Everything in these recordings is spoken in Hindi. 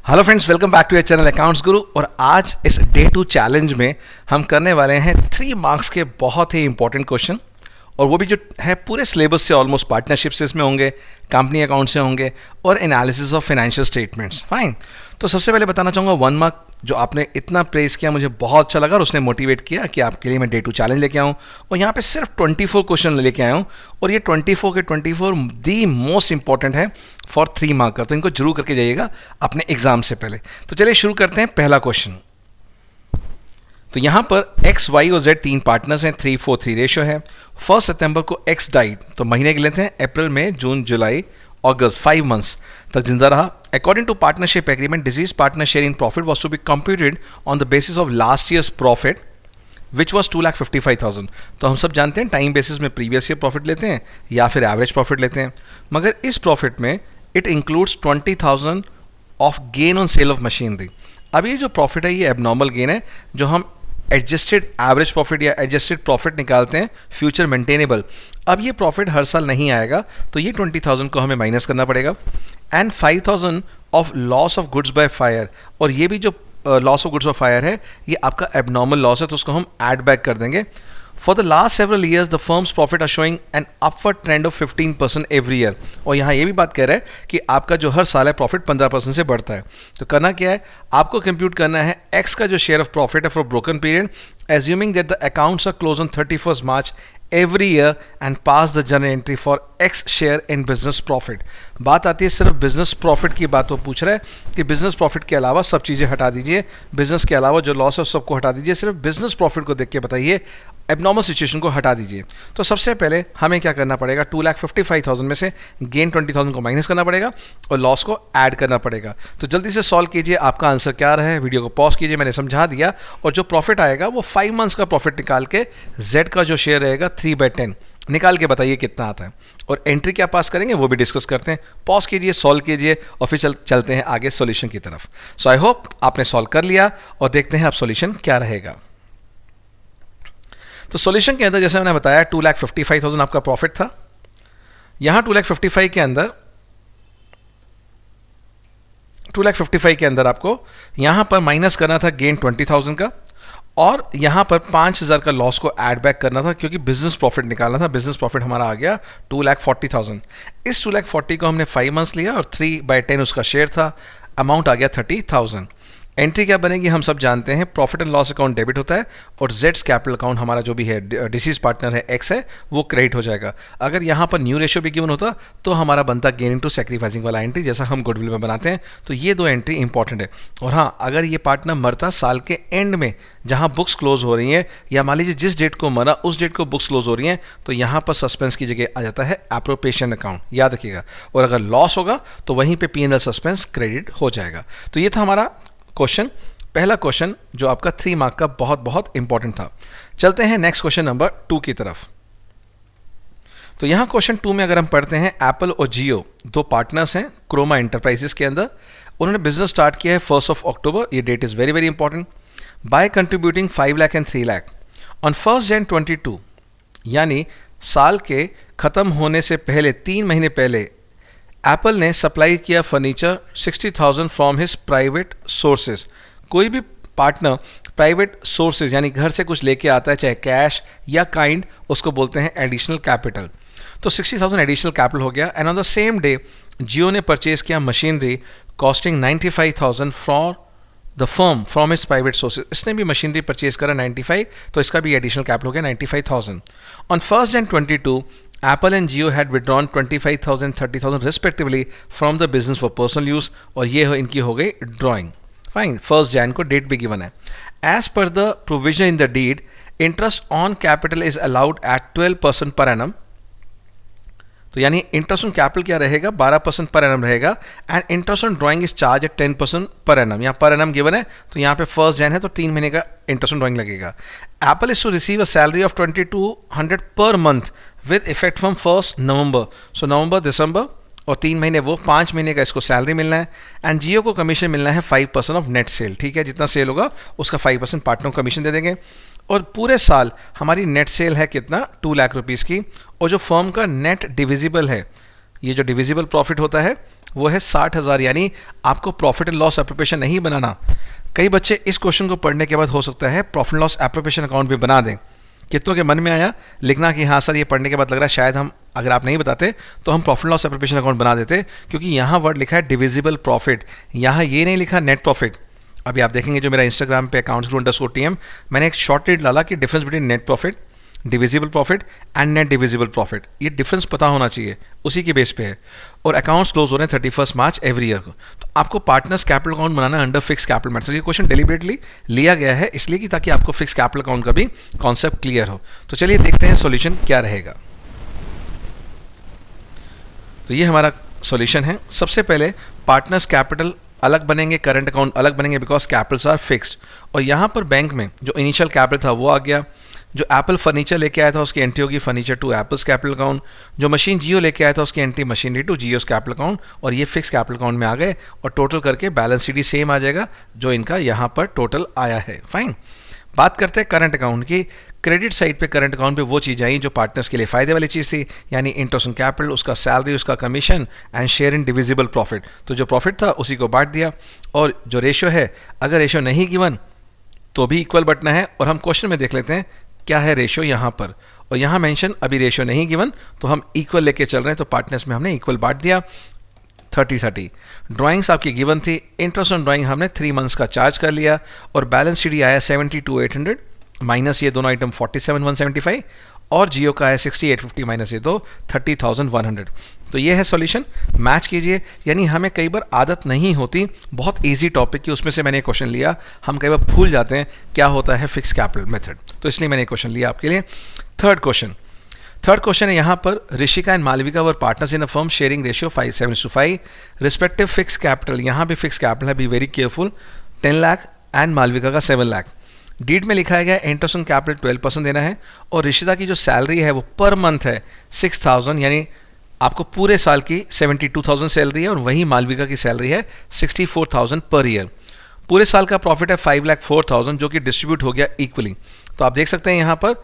Hello friends, welcome back to your channel accounts guru. और आज इस डे 2 चैलेंज में हम करने वाले हैं 3 मार्क्स के बहुत ही इंपॉर्टेंट क्वेश्चन, और वो भी जो है पूरे सिलेबस से ऑलमोस्ट पार्टनरशिप से इसमें होंगे, कंपनी अकाउंट से होंगे और analysis of financial statements. Fine. तो सबसे पहले बताना चाहूँगा 1 मार्क जो आपने इतना प्रेस किया, मुझे बहुत अच्छा लगा और उसने मोटिवेट किया कि आपके लिए मैं डे 2 चैलेंज लेके आऊँ। और यहाँ पे सिर्फ 24 क्वेश्चन लेके आया हूँ, और ये 24 के 24 दी मोस्ट इंपॉर्टेंट है फॉर 3 मार्क का। तो इनको जरूर करके जाइएगा अपने एग्जाम से पहले। तो चलिए शुरू करते हैं। पहला क्वेश्चन, तो यहाँ पर एक्स वाई और जेड 3 पार्टनर्स हैं, 3-4-3 रेशो है। 1 सितंबर को एक्स डाइड, तो महीने के लेते हैं अप्रैल, मई, जून, जुलाई, अगस्त, 5 मंथ्स तक जिंदा रहा। According to partnership agreement, deceased partner share in profit was to be computed on the basis of last years profit which was 2,55,000। तो हम सब जानते हैं टाइम बेसिस में प्रीवियस ईयर प्रॉफिट लेते हैं या फिर एवरेज प्रॉफिट लेते हैं, मगर इस प्रॉफिट में it includes 20,000 of gain on sale of machinery. अब ये जो प्रॉफिट है ये एबनॉर्मल गेन है, जो हम एडजस्टेड एवरेज प्रॉफिट या एडजस्टेड प्रॉफिट निकालते हैं फ्यूचर मेंटेनेबल। अब ये प्रॉफिट हर साल नहीं आएगा, तो ये 20,000 को हमें माइनस करना पड़ेगा। And 5,000 of loss of goods by fire, और ये भी जो loss of goods by fire है ये आपका एबनॉर्मल लॉस है, तो उसको हम ऐड बैक कर देंगे। For the last several years, the firm's profit are showing an upward trend of 15% every year। और यहाँ ये भी बात कह रहा है कि आपका जो हर साल है प्रॉफिट 15% से बढ़ता है। तो करना क्या है, आपको कंप्यूट करना है एक्स का जो शेयर ऑफ प्रॉफिट है for broken period, assuming that the accounts are close on 31 March every year and pass the journal entry for X share in business profit. बात आती है सिर्फ बिजनेस प्रॉफिट की बात, वो पूछ रहा है कि बिजनेस प्रॉफिट के अलावा सब चीज़ें हटा दीजिए, बिजनेस के अलावा जो लॉस है सबको हटा दीजिए, सिर्फ बिजनेस प्रॉफिट को देख के बताइए, एबनॉर्मल सिचुएशन को हटा दीजिए। तो सबसे पहले हमें क्या करना पड़ेगा, 2,55,000 में से गेन 20,000 को माइनस करना पड़ेगा और लॉस को ऐड करना पड़ेगा। तो जल्दी से सॉल्व कीजिए, आपका आंसर क्या रहा है, वीडियो को पॉज कीजिए, मैंने समझा दिया। और जो प्रॉफिट आएगा वो 5 मंथ्स का प्रॉफिट निकाल के जेड का जो शेयर रहेगा 3/10 निकाल के बताइए कितना आता है, और एंट्री क्या पास करेंगे वो भी डिस्कस करते हैं। पॉज कीजिए, सॉल्व कीजिए और फिर चलते हैं आगे सॉल्यूशन की तरफ। सो आई होप आपने सॉल्व कर लिया और देखते हैं अब सॉल्यूशन क्या रहेगा। तो सॉल्यूशन के अंदर जैसे मैंने बताया 2,55,000 आपका प्रॉफिट था। यहां 2,55,000 के अंदर आपको यहां पर माइनस करना था गेन 20,000 का, और यहां पर 5,000 का लॉस को ऐड बैक करना था क्योंकि बिजनेस प्रॉफिट निकालना था। बिजनेस प्रॉफिट हमारा आ गया 2,40,000। इस 2,40,000 को हमने 5 मंथ्स लिया और 3/10 उसका शेयर था, अमाउंट आ गया 30,000। एंट्री क्या बनेगी हम सब जानते हैं, profit and loss account debit होता है और जेड्स कैपिटल अकाउंट हमारा जो भी है डिसीज पार्टनर है एक्स है वो क्रेडिट हो जाएगा। अगर यहाँ पर न्यू रेशियो भी गिवन होता तो हमारा बनता गेन इनटू सैक्रिफाइसिंग वाला एंट्री, जैसा हम गुडविल में बनाते हैं। तो ये 2 एंट्री इंपॉर्टेंट है। और हाँ, अगर ये पार्टनर मरता साल के एंड में जहाँ बुक्स क्लोज हो रही हैं, या मान लीजिए जिस डेट को मरा उस डेट को बुक्स क्लोज हो रही हैं, तो यहाँ पर सस्पेंस की जगह आ जाता है एप्रोप्रिएशन अकाउंट, याद रखिएगा। और अगर लॉस होगा तो वहीं पे P&L सस्पेंस क्रेडिट हो जाएगा। तो ये था हमारा क्वेश्चन, पहला क्वेश्चन जो आपका 3 मार्क का बहुत बहुत इंपॉर्टेंट था। चलते हैं नेक्स्ट क्वेश्चन नंबर 2 की तरफ। तो यहां क्वेश्चन 2 में अगर हम पढ़ते हैं, एप्पल और जियो 2 पार्टनर्स हैं क्रोमा एंटरप्राइजेस के अंदर। उन्होंने बिजनेस स्टार्ट किया है 1 अक्टूबर, ये date is very very important, by contributing 5 lakh and 3 lakh on 1 January 2022, यानी साल के खत्म होने से पहले 3 महीने पहले एप्पल ने सप्लाई किया furniture 60,000 from his private sources. कोई भी पार्टनर प्राइवेट सोर्सेज यानी घर से कुछ लेके आता है, चाहे कैश या काइंड, उसको बोलते हैं एडिशनल कैपिटल। तो 60,000 एडिशनल कैपिटल हो गया। And on the same day Jio ने परचेज किया machinery costing 95,000 for the firm from his private sources. इसने भी मशीनरी परचेज करा 95, तो इसका भी एडिशनल कैपिटल हो गया 95,000। On 1 January 2022 Apple and Jio had withdrawn 25,000, 30,000 respectively from the business for personal use, और ये इनकी हो गई ड्रॉइंग। फाइन, 1 जनवरी को डेट भी गिवन है। As per the provision in the deed, interest on capital is allowed at 12% per annum. तो यानी इंटरेस्ट ऑन कैपिटल क्या रहेगा, 12% पर एनम रहेगा। And interest on drawing is charge at 10% per annum. यहाँ पर एनम गिवन है, तो यहाँ पे 1 जनवरी है तो 3 महीने का इंटरेस्ट ऑन ड्राइंग लगेगा। Apple is to receive a salary of 2,200 per month with effect from 1 November. So नवंबर, दिसंबर और 3 महीने वो 5 महीने का इसको सैलरी मिलना है। एंड जियो को कमीशन मिलना है 5% ऑफ नेट सेल, ठीक है, जितना सेल होगा उसका 5% पार्टनर को कमीशन दे देंगे। और पूरे साल हमारी नेट सेल है कितना, 2 लाख रुपीज़ की। और जो फर्म का नेट डिविजिबल है, ये जो डिविजिबल प्रॉफिट होता है वो है 60,000, यानी आपको प्रॉफिट एंड लॉस एप्रोप्रिएशन नहीं बनाना। कई बच्चे इस क्वेश्चन को पढ़ने के बाद हो सकता है profit and loss appropriation account भी बना दें। कितनों के मन में आया लिखना कि हाँ सर ये पढ़ने के बाद लग रहा है शायद हम, अगर आप नहीं बताते तो हम प्रॉफिट लॉस एप्रोप्रिएशन अकाउंट बना देते, क्योंकि यहाँ वर्ड लिखा है डिविजिबल प्रॉफिट, यहाँ ये नहीं लिखा नेट प्रॉफिट। अभी आप देखेंगे जो मेरा इंस्टाग्राम पे accountsguru_tm, मैंने एक शॉर्ट रीड डाला कि difference between net profit, divisible profit and net divisible profit, ये डिफरेंस पता होना चाहिए, उसी के बेस पे है। और अकाउंट्स क्लोज हो रहे हैं 31 मार्च एवरी ईयर को, तो आपको पार्टनर्स कैपिटल अकाउंट बनाना है अंडर फिक्स कैपिटल मेथड। ये क्वेश्चन डेलिबरेटली लिया गया है इसलिए कि ताकि आपको फिक्स कैपिटल अकाउंट का भी कॉन्सेप्ट क्लियर हो। तो चलिए देखते हैं सॉल्यूशन क्या रहेगा। तो ये हमारा सॉल्यूशन है। सबसे पहले पार्टनर्स कैपिटल अलग बनेंगे, करंट अकाउंट अलग बनेंगे बिकॉज कैपिटल्स आर फिक्स्ड। और यहाँ पर बैंक में जो इनिशियल कैपिटल था वो आ गया, जो एप्पल फर्नीचर लेके आया था उसकी एंट्री होगी furniture to Apple's capital account, जो मशीन जियो लेके आया था उसकी entry machinery to Jio's capital account, और ये फिक्स कैपिटल अकाउंट में आ गए और टोटल करके बैलेंस शीट सेम आ जाएगा जो इनका यहाँ पर टोटल आया है। फाइन, बात करते हैं करंट अकाउंट की। क्रेडिट साइड पे करंट अकाउंट पे वो चीज़ आई जो पार्टनर्स के लिए फ़ायदे वाली चीज़ थी, यानी इंटरेस्ट ऑन कैपिटल, उसका सैलरी, उसका commission and share in divisible profit. तो जो प्रॉफिट था उसी को बांट दिया। और जो रेशियो है, अगर रेशियो नहीं गिवन तो भी इक्वल बटना है। और हम क्वेश्चन में देख लेते हैं क्या है रेशियो यहाँ पर, और यहाँ मेंशन अभी रेशियो नहीं गिवन तो हम इक्वल लेके चल रहे हैं, तो पार्टनर्स में हमने इक्वल बांट दिया 30-30। ड्राइंग्स आपकी गिवन थी, इंटरेस्ट ऑन ड्राइंग हमने 3 मंथ्स का चार्ज कर लिया, और बैलेंस शीट आया 72,800 माइनस ये दोनों आइटम 47,175, और जियो का है 6850 माइनस ये दो 30,100। तो ये है सॉल्यूशन, मैच कीजिए। यानी हमें कई बार आदत नहीं होती बहुत इजी टॉपिक की, उसमें से मैंने क्वेश्चन लिया, हम कई बार भूल जाते हैं क्या होता है फिक्स कैपिटल मेथड, तो इसलिए मैंने क्वेश्चन लिया आपके लिए। थर्ड क्वेश्चन है यहाँ पर, Rishika and Malvika were partners in a firm sharing ratio 5:5 respective fix capital, यहाँ भी फिक्स कैपिटल है, be very careful, 10 lakh and Malvika का 7 लाख। डीड में लिखा गया इंटरेस्ट ऑन कैपिटल 12% देना है, और ऋषिता की जो सैलरी है वो पर मंथ है 6,000, यानी आपको पूरे साल की 72,000 सैलरी है, और वहीं मालविका की सैलरी है 64,000 पर ईयर। पूरे साल का प्रॉफिट है 5,04,000 जो कि डिस्ट्रीब्यूट हो गया इक्वली। तो आप देख सकते हैं यहाँ पर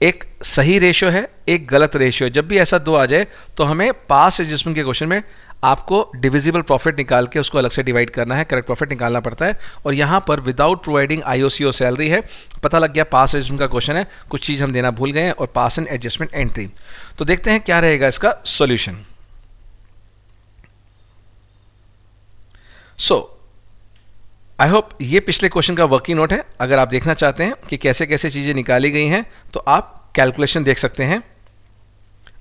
एक सही रेशियो है, एक गलत रेशियो है। जब भी ऐसा दो आ जाए तो हमें पास एडजस्टमेंट के क्वेश्चन में आपको डिविजिबल प्रॉफिट निकाल के उसको अलग से डिवाइड करना है, करेक्ट प्रॉफिट निकालना पड़ता है। और यहाँ पर विदाउट प्रोवाइडिंग आईओसीओ सैलरी है, पता लग गया पास एडजस्टमेंट का क्वेश्चन है, कुछ चीज़ हम देना भूल गए हैं, और पास एंड एडजस्टमेंट एंट्री। तो देखते हैं क्या रहेगा इसका सॉल्यूशन। सो आई होप ये पिछले क्वेश्चन का वर्किंग नोट है। अगर आप देखना चाहते हैं कि कैसे कैसे चीज़ें निकाली गई हैं तो आप कैलकुलेशन देख सकते हैं।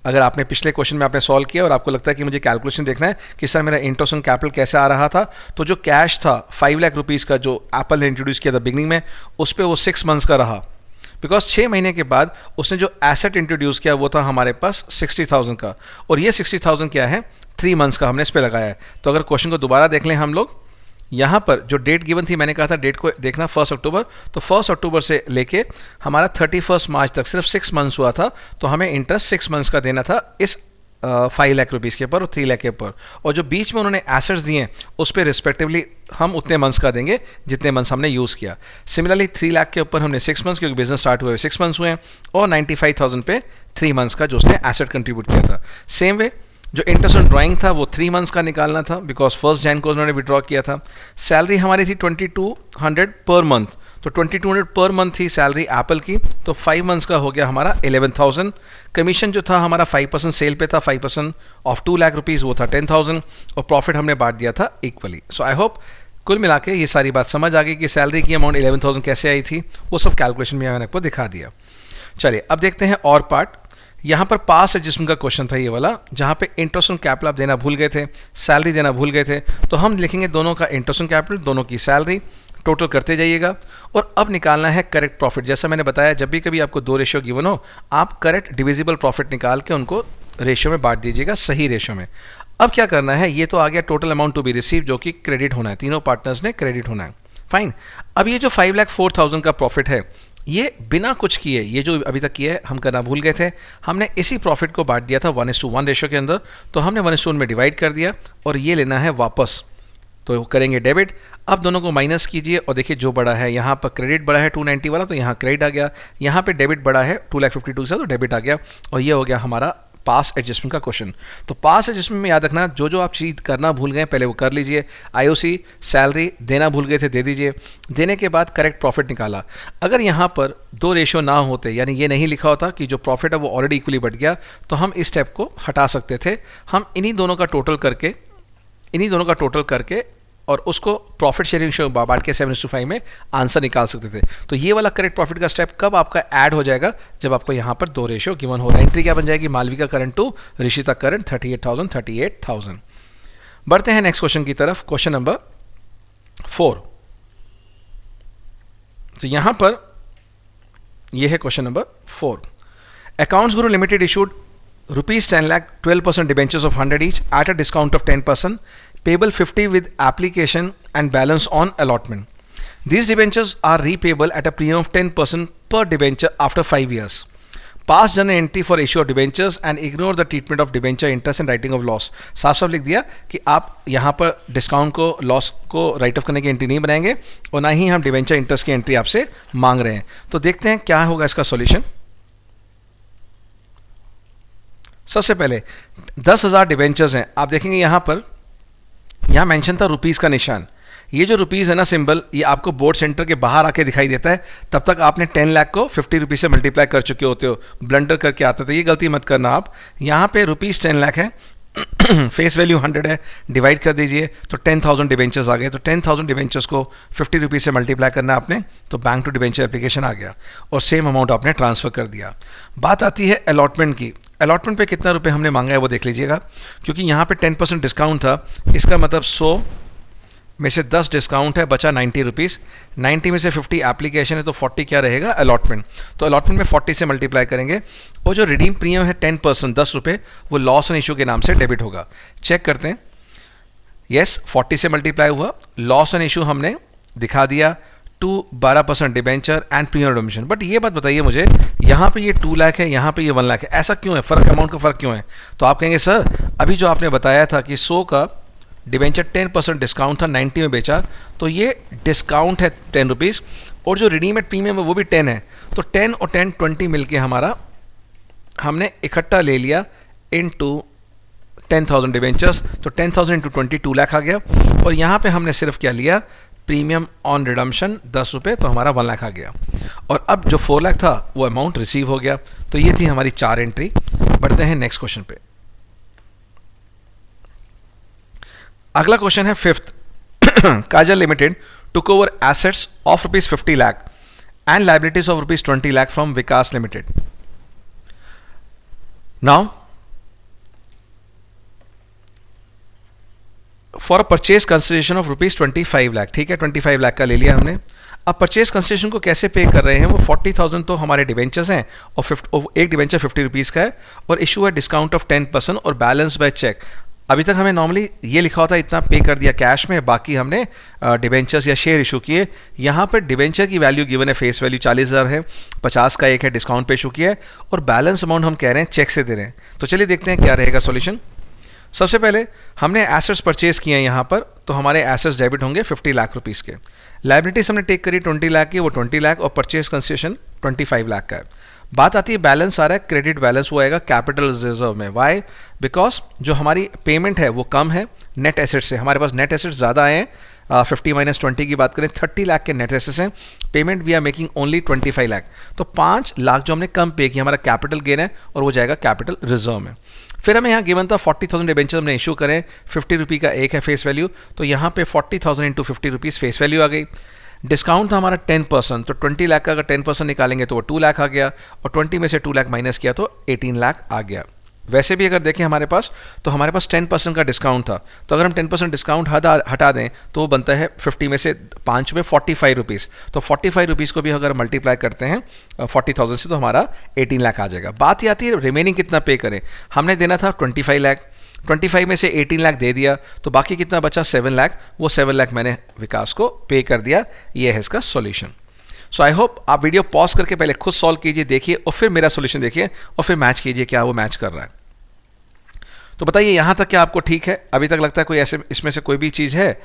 अगर आपने पिछले क्वेश्चन में आपने सॉल्व किया और आपको लगता है कि मुझे कैलकुलेशन देखना है कि सर मेरा इंटरेस्ट ऑन कैपिटल कैसे आ रहा था, तो जो कैश था 5 लाख रुपीज़ का जो एप्पल ने इंट्रोड्यूस किया था बिगनिंग में, उस पर वो 6 मंथ्स का रहा, बिकॉज 6 महीने के बाद उसने जो एसेट इंट्रोड्यूस किया वो था हमारे पास 60,000 का, और ये 60,000 क्या है 3 मंथ्स का हमने इस पर लगाया है। तो अगर क्वेश्चन को दोबारा देख लें हम लोग, यहाँ पर जो डेट गिवन थी, मैंने कहा था डेट को देखना 1 अक्टूबर, तो 1 अक्टूबर से लेके हमारा 31 मार्च तक सिर्फ 6 मंथ्स हुआ था, तो हमें इंटरेस्ट 6 मंथ्स का देना था इस 5 लाख रुपीज़ के ऊपर और 3 लाख के ऊपर, और जो बीच में उन्होंने एसेट्स दिए उस पर रिस्पेक्टिवली हम उतने मंथ्स का देंगे जितने मंथ्स हमने यूज़ किया। सिमिलरली 3 लाख के ऊपर हमने 6 मंथ्स, क्योंकि बिजनेस स्टार्ट हुए 6 मंथ्स हुए हैं, और 95,000 पे 3 मंथ्स का जो उसने एसेट कंट्रीब्यूट किया था। सेम वे जो इंटरेस्ट ऑन ड्राइंग था वो 3 मंथ्स का निकालना था, बिकॉज 1 जनवरी को उन्होंने विड्रॉ किया था। सैलरी हमारी थी 2200 पर मंथ, तो 2200 पर मंथ थी सैलरी एप्पल की, तो 5 मंथ्स का हो गया हमारा 11,000। कमीशन जो था हमारा 5% सेल पे था, 5% ऑफ 2 लाख रुपीज़ वो था 10,000, और प्रॉफिट हमने बांट दिया था इक्वली। सो आई होप कुल मिला के ये सारी बात समझ आ गई कि सैलरी की अमाउंट 11,000 कैसे आई थी, वो सब कैलकुलेशन में मैंने आपको दिखा दिया। चलिए अब देखते हैं और पार्ट। यहाँ पर पास एडजस्टमेंट का क्वेश्चन था ये वाला, जहाँ पे इंटरेस्ट ऑन कैपिटल आप देना भूल गए थे, सैलरी देना भूल गए थे, तो हम लिखेंगे दोनों का इंटरेस्ट ऑन कैपिटल, दोनों की सैलरी, टोटल करते जाइएगा। और अब निकालना है करेक्ट प्रॉफिट। जैसा मैंने बताया, जब भी कभी आपको 2 रेशियो गिवन हो, आप करेक्ट डिविजिबल प्रॉफिट निकाल के उनको रेशियो में बांट दीजिएगा, सही रेशियो में। अब क्या करना है, ये तो आ गया total amount to be receive, जो कि क्रेडिट होना है, तीनों पार्टनर्स ने क्रेडिट होना है। फाइन, अब ये जो 5,04,000 का प्रॉफिट है, ये बिना कुछ किए, ये जो अभी तक किया है हम करना भूल गए थे, हमने इसी प्रॉफिट को बांट दिया था 1:1 रेशियो के अंदर, तो हमने 1:1 में डिवाइड कर दिया, और ये लेना है वापस, तो करेंगे डेबिट। अब दोनों को माइनस कीजिए और देखिए जो बड़ा है, यहाँ पर क्रेडिट बड़ा है 290 वाला, तो यहाँ क्रेडिट आ गया, यहाँ पे डेबिट बड़ा है 2,52,000 से, तो डेबिट आ गया, और ये हो गया हमारा पास एडजस्टमेंट का क्वेश्चन। तो पास एडजस्टमेंट में याद रखना, जो जो आप चीज़ करना भूल गए पहले वो कर लीजिए। आईओसी सैलरी देना भूल गए थे, दे दीजिए। देने के बाद करेक्ट प्रॉफिट निकाला। अगर यहाँ पर दो रेशियो ना होते, यानी ये नहीं लिखा होता कि जो प्रॉफिट है वो ऑलरेडी इक्वली बढ़ गया, तो हम इस स्टेप को हटा सकते थे। हम इन्हीं दोनों का टोटल करके और उसको प्रॉफिट शेयरिंग शो बांट के 7:5 में आंसर निकाल सकते थे। तो ये वाला करेक्ट प्रॉफिट का स्टेप कब आपका ऐड हो जाएगा, जब आपको यहाँ पर दो रेशियो गिवन हो। एंट्री क्या बन जाएगी, Malvika current to Rishita current 38,000। बढ़ते हैं नेक्स्ट क्वेश्चन की तरफ, क्वेश्चन नंबर 4। तो यहाँ पर यह है question number 4। Accounts Guru limited issued ₹10 lakh 12% debentures of 100 each at a discount of 10%, payable 50 with application and balance on allotment. These debentures are repayable at a premium of 10% per debenture after 5 years. Pass journal entry for issue of debentures and ignore the treatment of debenture interest and writing of loss. साफ साफ लिख दिया कि आप यहाँ पर डिस्काउंट को, लॉस को राइट ऑफ करने की एंट्री नहीं बनाएंगे और ना ही हम डिबेंचर इंटरेस्ट की एंट्री आपसे मांग रहे हैं। तो देखते हैं क्या होगा इसका सॉल्यूशन। सबसे पहले 10,000 डिबेंचर्स हैं। आप देखेंगे यहाँ पर, यहाँ मेंशन था रुपीज़ का निशान। ये जो रुपीज़ है ना सिंबल, ये आपको बोर्ड सेंटर के बाहर आके दिखाई देता है। तब तक आपने 10 लाख को 50 रुपीज़ से मल्टीप्लाई कर चुके होते हो, ब्लंडर करके आते थे। ये गलती मत करना आप। यहाँ पे रुपीज़ 10 लाख है, फेस वैल्यू 100 है, डिवाइड कर दीजिए तो 10,000 डिबेंचर्स आ गए। तो 10,000 डिबेंचर्स को 50 रुपीज़ से मल्टीप्लाई करना आपने, तो बैंक टू डिबेंचर एप्लीकेशन आ गया और सेम अमाउंट आपने ट्रांसफ़र कर दिया। बात आती है अलॉटमेंट की। अलॉटमेंट पे कितना रुपए हमने मांगा है वो देख लीजिएगा, क्योंकि यहाँ पे 10% डिस्काउंट था। इसका मतलब 100 में से 10 डिस्काउंट है, बचा 90 रुपीज़। 90 में से 50 एप्लीकेशन है, तो 40 क्या रहेगा, अलॉटमेंट। तो अलॉटमेंट में 40 से मल्टीप्लाई करेंगे और जो रिडीम प्रीमियम है 10%, 10 रुपये, वो लॉस एंड इशू के नाम से डेबिट होगा। चेक करते हैं। यस, 40 से मल्टीप्लाई हुआ, लॉस एंड इशू हमने दिखा दिया to 12% debenture and premium redemption. But ये बात बताइए मुझे, यहाँ पे ये 2 लाख है, यहाँ पे ये 1 लाख है, ऐसा क्यों है, फ़र्क, अमाउंट का फ़र्क क्यों है? तो आप कहेंगे सर अभी जो आपने बताया था कि 100 का डिबेंचर 10% डिस्काउंट था, 90 में बेचा, तो ये डिस्काउंट है 10 रुपीज़ और जो रिडीमेड प्रीमियम है वो भी 10 है। तो 10 और 10 20 मिलके हमारा हमने इकट्ठा ले लिया इनटू 10,000 डिबेंचर्स। तो 10,000 इंटू 20 2 लाख आ गया। और यहाँ पे हमने सिर्फ क्या लिया, प्रीमियम ऑन रिडम्पशन 10 रुपये, तो हमारा 1 लाख आ गया। और अब जो 4 लाख था वो अमाउंट रिसीव हो गया। तो ये थी हमारी 4 एंट्री। बढ़ते हैं नेक्स्ट क्वेश्चन पे। अगला क्वेश्चन है 5th। Kajal limited took over assets of ₹50 lakh and liabilities of ₹20 lakh from Vikas limited. Now for a purchase consideration of ₹25 lakh. ठीक है, 25 लाख का ले लिया हमने। अब परचेज कंसिडरेशन को कैसे पे कर रहे हैं, वो 40,000 तो हमारे डिबेंचर्स हैं और एक डिबेंचर 50 रुपीज़ का है और इशू है डिस्काउंट ऑफ 10% और बैलेंस बाय चेक। अभी तक हमें नॉर्मली ये लिखा होता है इतना पे कर दिया कैश में, बाकी हमने डिबेंचर्स या शेयर इशू किए। यहाँ पर डिबेंचर की वैल्यू गिवन है, फेस वैल्यू 40,000 है, 50 का एक है, डिस्काउंट पे इशू किया है और बैलेंस अमाउंट हम कह रहे हैं चेक से दे रहे हैं। तो चलिए देखते हैं क्या रहेगा सॉल्यूशन। सबसे पहले हमने एसेट्स परचेज किए हैं यहाँ पर, तो हमारे एसेट्स डेबिट होंगे 50 लाख रुपीज़ के। लायबिलिटीज हमने टेक करी 20 लाख की, वो 20 लाख और परचेज कंसेशन 25 लाख का है। बात आती है बैलेंस आ रहा है, क्रेडिट बैलेंस वो आएगा कैपिटल रिजर्व में। वाई? बिकॉज जो हमारी पेमेंट है वो कम है नेट एसेट से। हमारे पास नेट एसेट्स ज़्यादा आए हैं, 50 - 20 की बात करें 30 लाख के नेट एसेट्स हैं, payment we are making only 25 lakh. तो 5 लाख जो हमने कम पे किया, हमारा कैपिटल गेन है और वो जाएगा कैपिटल रिजर्व में। फिर हमें यहाँ गिवन था 40,000 डिबेंचर हमने इशू करें, 50 रुपये का एक है फेस वैल्यू, तो यहाँ पे 40,000 इंटू 50 रुपीज़ फेस वैल्यू आ गई। डिस्काउंट था हमारा 10%, तो 20 लाख का अगर 10% निकालेंगे तो वो 2 लाख आ गया और 20 में से 2 लाख माइनस किया तो 18 लाख आ गया। वैसे भी अगर देखें हमारे पास, तो हमारे पास 10% का डिस्काउंट था, तो अगर हम 10% डिस्काउंट हटा दें तो वो बनता है 50 में से 5 में 45 रुपीज़। तो 45 रुपीज़ को भी अगर मल्टीप्लाई करते हैं 40,000 से तो हमारा 18 लाख आ जाएगा। बात ये आती है रिमेनिंग कितना पे करें। हमने देना था 25 लाख, 25 में से 18 लाख दे दिया, तो बाकी कितना बचा 7 लाख। वो 7 लाख मैंने विकास को पे कर दिया। ये है इसका सॉल्यूशन। सो आई होप आप वीडियो पॉज करके पहले खुद सॉल्व कीजिए, देखिए और फिर मेरा सॉल्यूशन देखिए और फिर मैच कीजिए क्या वो मैच कर रहा है। तो बताइए यहाँ तक क्या आपको ठीक है? अभी तक लगता है कोई ऐसे इसमें से कोई भी चीज़ है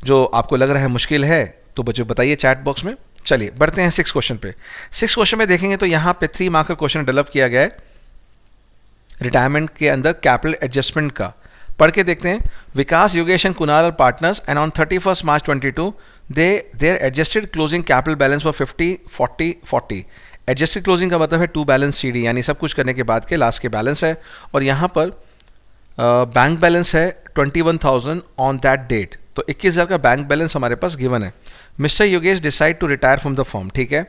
जो आपको लग रहा है मुश्किल है, तो बच्चों बताइए चैट बॉक्स में। चलिए बढ़ते हैं 6 क्वेश्चन पे। 6 क्वेश्चन में देखेंगे तो यहाँ पे 3 मार्कर क्वेश्चन डेवलप किया गया है। रिटायरमेंट के अंदर कैपिटल एडजस्टमेंट का। पढ़ के देखते हैं। Vikas, Yogesh and Kunal are partners and on 31st March 22 there adjusted closing capital balance for 50 40 40। Adjusted closing का मतलब है टू बैलेंस सीडी, यानी सब कुछ करने के बाद के लास्ट के बैलेंस है। और यहाँ पर बैंक बैलेंस है 21,000 ऑन दैट डेट, तो 21,000 का बैंक बैलेंस हमारे पास गिवन है। Mister Yogesh decide to retire from the firm, ठीक है।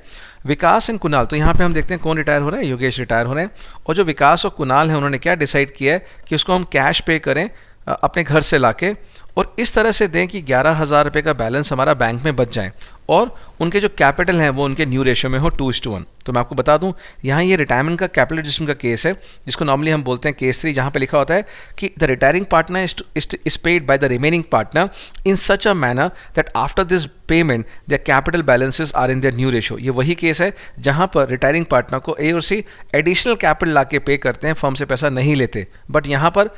विकास एंड कुणाल, तो यहाँ पे हम देखते हैं कौन रिटायर हो रहा है, योगेश रिटायर हो रहे हैं। और जो विकास और कुणाल है उन्होंने क्या डिसाइड किया है कि उसको हम कैश पे करें अपने घर से लाके, और इस तरह से दें कि 11,000 रुपये का बैलेंस हमारा बैंक में बच जाए, और उनके जो कैपिटल हैं वो उनके न्यू रेशियो में हो 2:1। तो मैं आपको बता दूं, यहाँ ये रिटायरमेंट का कैपिटल एडजस्टमेंट का केस है, जिसको नॉर्मली हम बोलते हैं केस 3, जहाँ पे लिखा होता है कि the retiring partner is paid by the remaining partner in such a manner that after this payment their capital balances are in their new ratio. ये वही केस है जहाँ पर रिटायरिंग पार्टनर को ए और सी एडिशनल कैपिटल ला के पे करते हैं, फर्म से पैसा नहीं लेते। बट यहाँ पर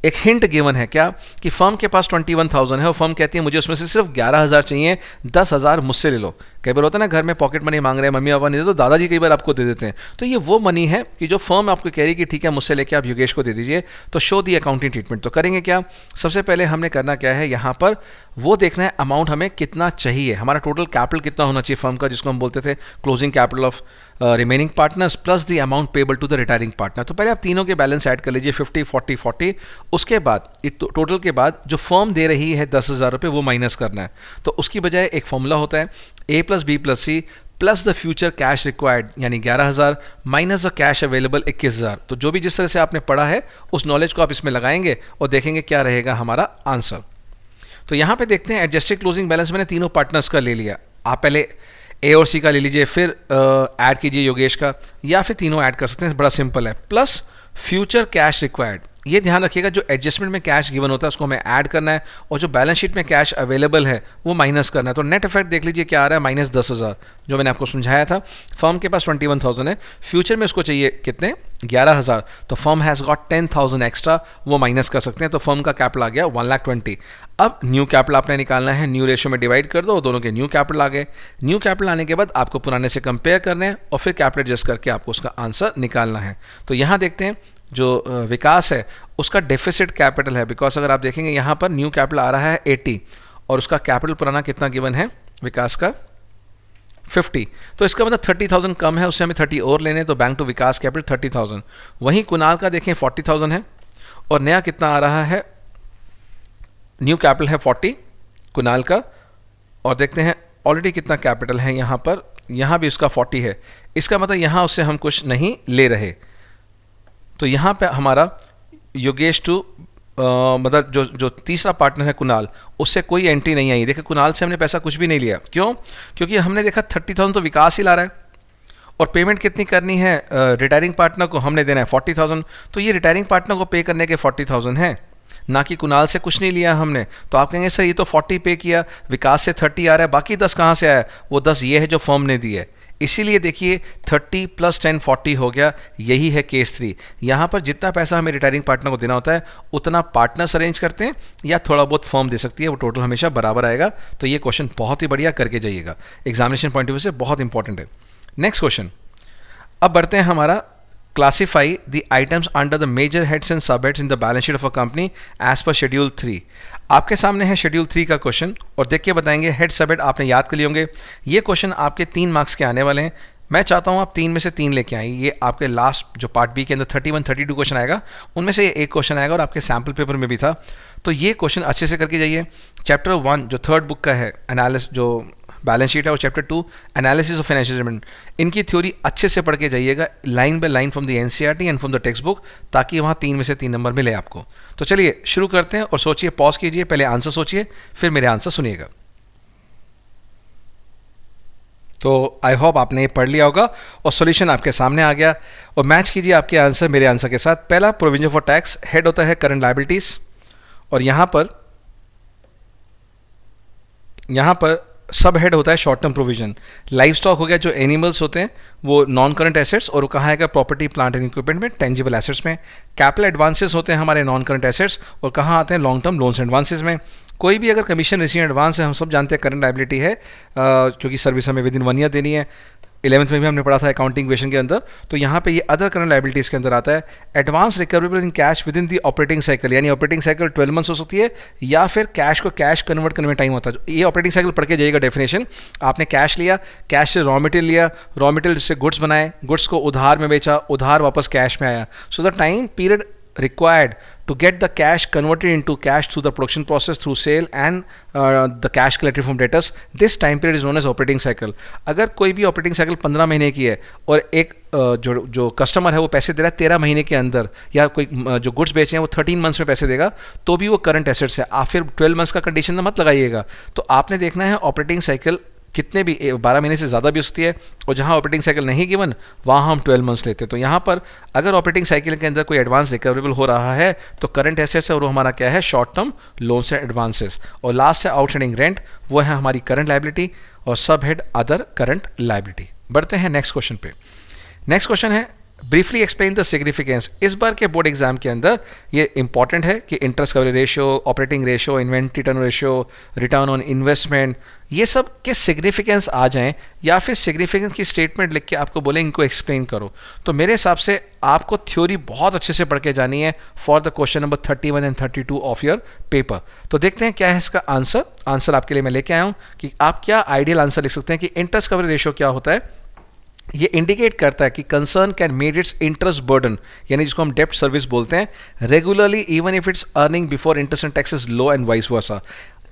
एक हिंट गिवन है क्या, कि फर्म के पास 21,000 है और फर्म कहती है मुझे उसमें से सिर्फ 11,000 चाहिए, 10,000 मुझसे ले लो। कई बार होता है ना घर में पॉकेट मनी मांग रहे हैं, मम्मी पापा नहीं देते तो दादाजी कई बार आपको दे देते हैं। तो ये वो मनी है कि जो फर्म आपको कह रही है कि ठीक है मुझसे लेके आप योगेश को दे दीजिए। तो शो दी अकाउंटिंग ट्रीटमेंट। तो करेंगे क्या, सबसे पहले हमने करना क्या है, यहाँ पर वो देखना है अमाउंट हमें कितना चाहिए, हमारा टोटल कैपिटल कितना होना चाहिए फर्म का, जिसको हम बोलते थे closing capital of remaining partners plus the amount payable to the retiring partner. तो पहले आप तीनों के बैलेंस ऐड कर लीजिए 50 40 40। उसके बाद टोटल के बाद जो फर्म दे रही है 10,000 रुपये वो माइनस करना है। तो उसकी बजाय एक फॉर्मूला होता है A + B + C plus the future cash required, यानी 11,000 माइनस द कैश अवेलेबल 21,000। तो जो भी जिस तरह से आपने पढ़ा है उस नॉलेज को आप इसमें लगाएंगे और देखेंगे क्या रहेगा हमारा आंसर। तो यहाँ पे देखते हैं एडजस्टेड क्लोजिंग बैलेंस मैंने तीनों पार्टनर्स का ले लिया। आप पहले ए और सी का ले लीजिए, फिर ऐड कीजिए योगेश का, या फिर तीनों ऐड कर सकते हैं, बड़ा सिंपल है। प्लस फ्यूचर कैश रिक्वायर्ड, ये ध्यान रखिएगा जो एडजस्टमेंट में कैश गिवन होता है उसको हमें ऐड करना है, और जो बैलेंस शीट में कैश अवेलेबल है वो माइनस करना है। तो नेट इफेक्ट देख लीजिए क्या आ रहा है, -10,000, जो मैंने आपको समझाया था। फर्म के पास 21,000 है, फ्यूचर में उसको चाहिए कितने, 11,000। तो फर्म हैज़ गॉट 10,000 एक्स्ट्रा, वो माइनस कर सकते हैं। तो फर्म का कैपिटल आ गया 1,20,000। अब न्यू कैपिटल आपने निकालना है, न्यू रेशियो में डिवाइड कर दो, दोनों के न्यू कैपिटल आ गए। न्यू कैपिटल आने के बाद आपको पुराने से कंपेयर करना है और फिर कैपिटल एडजस्ट करके आपको उसका आंसर निकालना है। तो यहाँ देखते हैं जो विकास है उसका डेफिसिट कैपिटल है, बिकॉज अगर आप देखेंगे यहाँ पर न्यू कैपिटल आ रहा है 80 और उसका कैपिटल पुराना कितना गिवन है विकास का 50। तो इसका मतलब 30,000 कम है, उससे हमें 30 और लेने, तो बैंक टू विकास कैपिटल 30,000। वहीं कुणाल का देखें 40,000 है और नया कितना आ रहा है, न्यू कैपिटल है 40 कुणाल का, और देखते हैं ऑलरेडी कितना कैपिटल है यहाँ पर, यहाँ भी उसका 40 है। इसका मतलब यहाँ उससे हम कुछ नहीं ले रहे। तो यहाँ पे हमारा योगेश टू मतलब जो तीसरा पार्टनर है कुणाल, उससे कोई एंट्री नहीं आई। देखिए कुणाल से हमने पैसा कुछ भी नहीं लिया, क्यों, क्योंकि हमने देखा 30,000 तो विकास ही ला रहा है और पेमेंट कितनी करनी है रिटायरिंग पार्टनर को, हमने देना है 40,000। तो ये रिटायरिंग पार्टनर को पे करने के 40,000 है, ना कि कुणाल से कुछ नहीं लिया हमने। तो आप कहेंगे सर ये तो 40 पे किया, विकास से 30 आ रहा है, बाकी 10 कहाँ से आया, वो 10 ये है जो फर्म ने दी है। इसीलिए देखिए 30 + 10 40 हो गया, यही है केस 3। यहाँ पर जितना पैसा हमें रिटायरिंग पार्टनर को देना होता है उतना पार्टनर्स अरेंज करते हैं या थोड़ा बहुत फर्म दे सकती है, वो टोटल हमेशा बराबर आएगा। तो ये क्वेश्चन बहुत ही बढ़िया करके जाइएगा, एग्जामिनेशन पॉइंट ऑफ व्यू से बहुत इंपॉर्टेंट है। नेक्स्ट क्वेश्चन, अब बढ़ते हैं हमारा classify the items under the major heads and sub heads in the balance sheet of a company as per schedule 3। आपके सामने है शेड्यूल 3 का क्वेश्चन और देख के बताएंगे हेड सब हेड आपने याद कर लिए होंगे। ये क्वेश्चन आपके 3 मार्क्स के आने वाले हैं। मैं चाहता हूँ आप 3 में से 3 लेके आएँ। ये आपके लास्ट जो पार्ट बी के अंदर 31 32 क्वेश्चन आएगा, उनमें से एक क्वेश्चन आएगा और आपके सैम्पल पेपर में भी था। तो ये क्वेश्चन अच्छे से करके जाइए। चैप्टर 1 जो 3rd बुक का है एनालिसिस जो बैलेंस शीट है, और chapter 2 analysis of financial statement, इनकी थ्योरी अच्छे से पढ़ के जाइएगा line by line from the NCERT and from the text book, ताकि वहाँ 3 में से 3 नंबर मिले आपको। तो चलिए शुरू करते हैं और सोचिए, पॉज कीजिए, पहले आंसर सोचिए फिर मेरे आंसर सुनिएगा। तो आई होप आपने ये पढ़ लिया होगा और सॉल्यूशन आपके सामने आ गया, और मैच कीजिए आपके आंसर मेरे आंसर के साथ। पहला प्रोविजन फॉर टैक्स, हेड होता है करंट लायबिलिटीज, और यहाँ पर सब हेड होता है short term provision. Live stock हो गया, जो एनिमल्स होते हैं वो नॉन करंट एसेट्स, और वो कहाँ आएगा, प्रॉपर्टी प्लांट एंड इक्विपमेंट में, टेंजिबल एसेट्स में। कैपिटल एडवांसेस होते हैं हमारे नॉन करंट एसेट्स, और कहाँ आते हैं, लॉन्ग टर्म लोन्स एडवांसेस में। कोई भी अगर कमीशन रिसीव एडवांस है, हम सब जानते हैं करंट लायबिलिटी है, क्योंकि सर्विस हमें विद इन 1 ईयर देनी है। 11th में भी हमने पढ़ा था अकाउंटिंग क्वेश्चन के अंदर। तो यहाँ पे ये अदर करंट लायबिलिटीज़ के अंदर आता है advance recoverable in cash with in the operating cycle, यानी ऑपरेटिंग साइकिल 12 मंथ्स हो सकती है या फिर कैश को कैश कन्वर्ट करने में टाइम होता है। ये ऑपरेटिंग साइकिल पढ़ के जाइएगा डेफिनेशन। आपने कैश लिया, कैश से रॉ मटेरियल लिया, रॉ मटेरियल से गुड्स बनाए, गुड्स को उधार में बेचा, उधार वापस कैश में आया। So the time period required to get the cash converted into cash through the production process through sale and the cash collected from debtors, this time period is known as operating cycle। अगर कोई भी ऑपरेटिंग साइकिल 15 महीने की है और एक जो कस्टमर है वो पैसे दे रहा है 13 महीने के अंदर, या कोई जो गुड्स बेचे हैं वो 13 मंथ्स में पैसे देगा, तो भी वो करंट एसेट्स है। आप फिर 12 मंथ्स का कंडीशन मत लगाइएगा। तो आपने देखना है ऑपरेटिंग साइकिल कितने भी 12 महीने से ज़्यादा भी हो सकती है, और जहाँ ऑपरेटिंग साइकिल नहीं गिवन वहाँ हम 12 मंथ्स लेते हैं। तो यहाँ पर अगर ऑपरेटिंग साइकिल के अंदर कोई एडवांस रिकवरेबल हो रहा है तो करंट एसेट्स है और वो हमारा क्या है, short term loans and advances. और लास्ट है आउटस्टैंडिंग रेंट, वो है हमारी करंट लायबिलिटी, और सब हेड अदर करंट लायबिलिटी। बढ़ते हैं नेक्स्ट क्वेश्चन पे। नेक्स्ट क्वेश्चन है ब्रीफली एक्सप्लेन द सिग्निफिकेंस। इस बार के बोर्ड एग्जाम के अंदर ये इंपॉर्टेंट है कि interest coverage ratio, operating ratio, inventory turn ratio, return on investment, ये सब के सिग्निफिकेंस आ जाएं, या फिर सिग्निफिकेंस की स्टेटमेंट लिख के आपको बोले इनको एक्सप्लेन करो। तो मेरे हिसाब से आपको थ्योरी बहुत अच्छे से पढ़ के जानी है for the question number 31 and 32 of your paper. तो देखते हैं क्या है इसका आंसर। आंसर आपके लिए मैं लेके आया हूँ कि आप क्या आइडियल आंसर लिख सकते हैं कि इंटरेस्ट कवरेज रेशियो क्या होता है। ये इंडिकेट करता है कि concern can made its interest burden, यानी जिसको हम डेप्ट सर्विस बोलते हैं, regularly even if its earning before interest and tax is low and vice versa.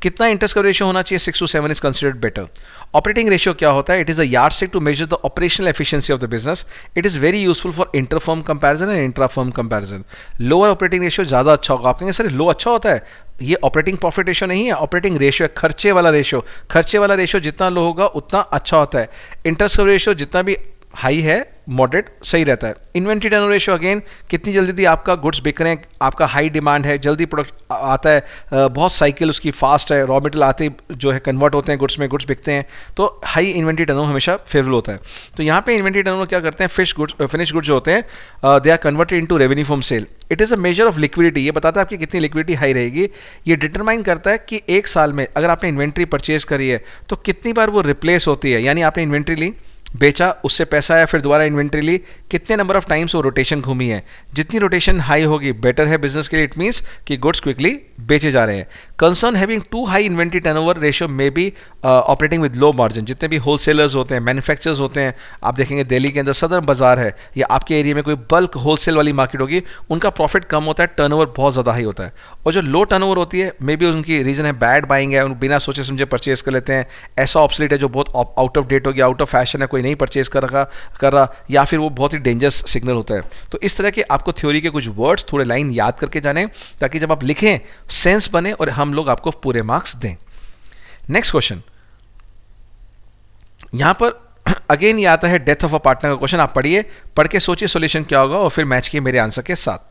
कितना इंटरेस्ट का रेशियो होना चाहिए, 6 to 7 is considered better. Operating ratio क्या होता है, it is a yardstick to measure the operational efficiency of the business. It is very useful for inter firm comparison and intra firm comparison. Lower operating ratio ज़्यादा अच्छा होगा। आप कहेंगे सर लो अच्छा होता है, ये ऑपरेटिंग प्रॉफिट रेशियो नहीं है, ऑपरेटिंग रेशियो है, खर्चे वाला रेशियो। खर्चे वाला रेशियो जितना लो होगा उतना अच्छा होता है। इंटरेस्ट का रेशियो जितना भी हाई है, मॉडरेट सही रहता है। इन्वेंट्री टर्नओवर रेशियो अगेन, कितनी जल्दी आपका गुड्स बिक रहे हैं, आपका हाई डिमांड है, जल्दी प्रोडक्ट आता है, बहुत साइकिल उसकी फास्ट है, रॉ मटेरियल आते ही जो है कन्वर्ट होते हैं गुड्स में, गुड्स बिकते हैं, तो हाई इन्वेंट्री टर्नओवर हमेशा फेवरेबल होता है। तो यहाँ पे इन्वेंट्री टर्नओवर क्या करते हैं, फिनिश गुड्स जो होते हैं they are converted into revenue from sale. It is a measure of liquidity, ये बताता है आपकी कितनी लिक्विडिटी हाई रहेगी। ये डिटरमाइन करता है कि एक साल में अगर आपने इन्वेंट्री परचेज करी है तो कितनी बार वो रिप्लेस होती है, यानी आपने इन्वेंट्री ली, बेचा, उससे पैसा आया, फिर दोबारा इन्वेंट्री ली, कितने नंबर ऑफ टाइम्स वो रोटेशन घूमी है। जितनी रोटेशन हाई होगी बेटर है बिजनेस के लिए, इट मींस कि गुड्स क्विकली बेचे जा रहे हैं। Concern having too high inventory turnover ratio may be operating with low margin. जितने भी होलसेलर्स होते हैं, मैन्युफैक्चरर्स होते हैं, आप देखेंगे दिल्ली के अंदर सदर बाजार है या आपके एरिया में कोई बल्क होलसेल वाली मार्केट होगी, उनका प्रॉफिट कम होता है, टर्नओवर बहुत ज़्यादा हाई होता है। और जो लो टर्नओवर होती है, मे बी उनकी रीज़न है बैड बाइंग है, बिना सोचे समझे परचेज कर लेते हैं, ऐसा ऑब्सोलीट है जो बहुत आउट ऑफ डेट हो गया, आउट ऑफ फैशन है, कोई नहीं परचेज कर रहा, या फिर वो बहुत ही डेंजरस सिग्नल होता है। तो इस तरह के आपको थ्योरी के कुछ वर्ड्स, थोड़े लाइन याद करके जाने, ताकि जब आप लिखें सेंस बने और हम लोग आपको पूरे मार्क्स दें। नेक्स्ट क्वेश्चन, यहां पर अगेन ये आता है डेथ ऑफ अ पार्टनर का क्वेश्चन। आप पढ़िए, पढ़ के सोचिए सॉल्यूशन क्या होगा और फिर मैच किए मेरे आंसर के साथ।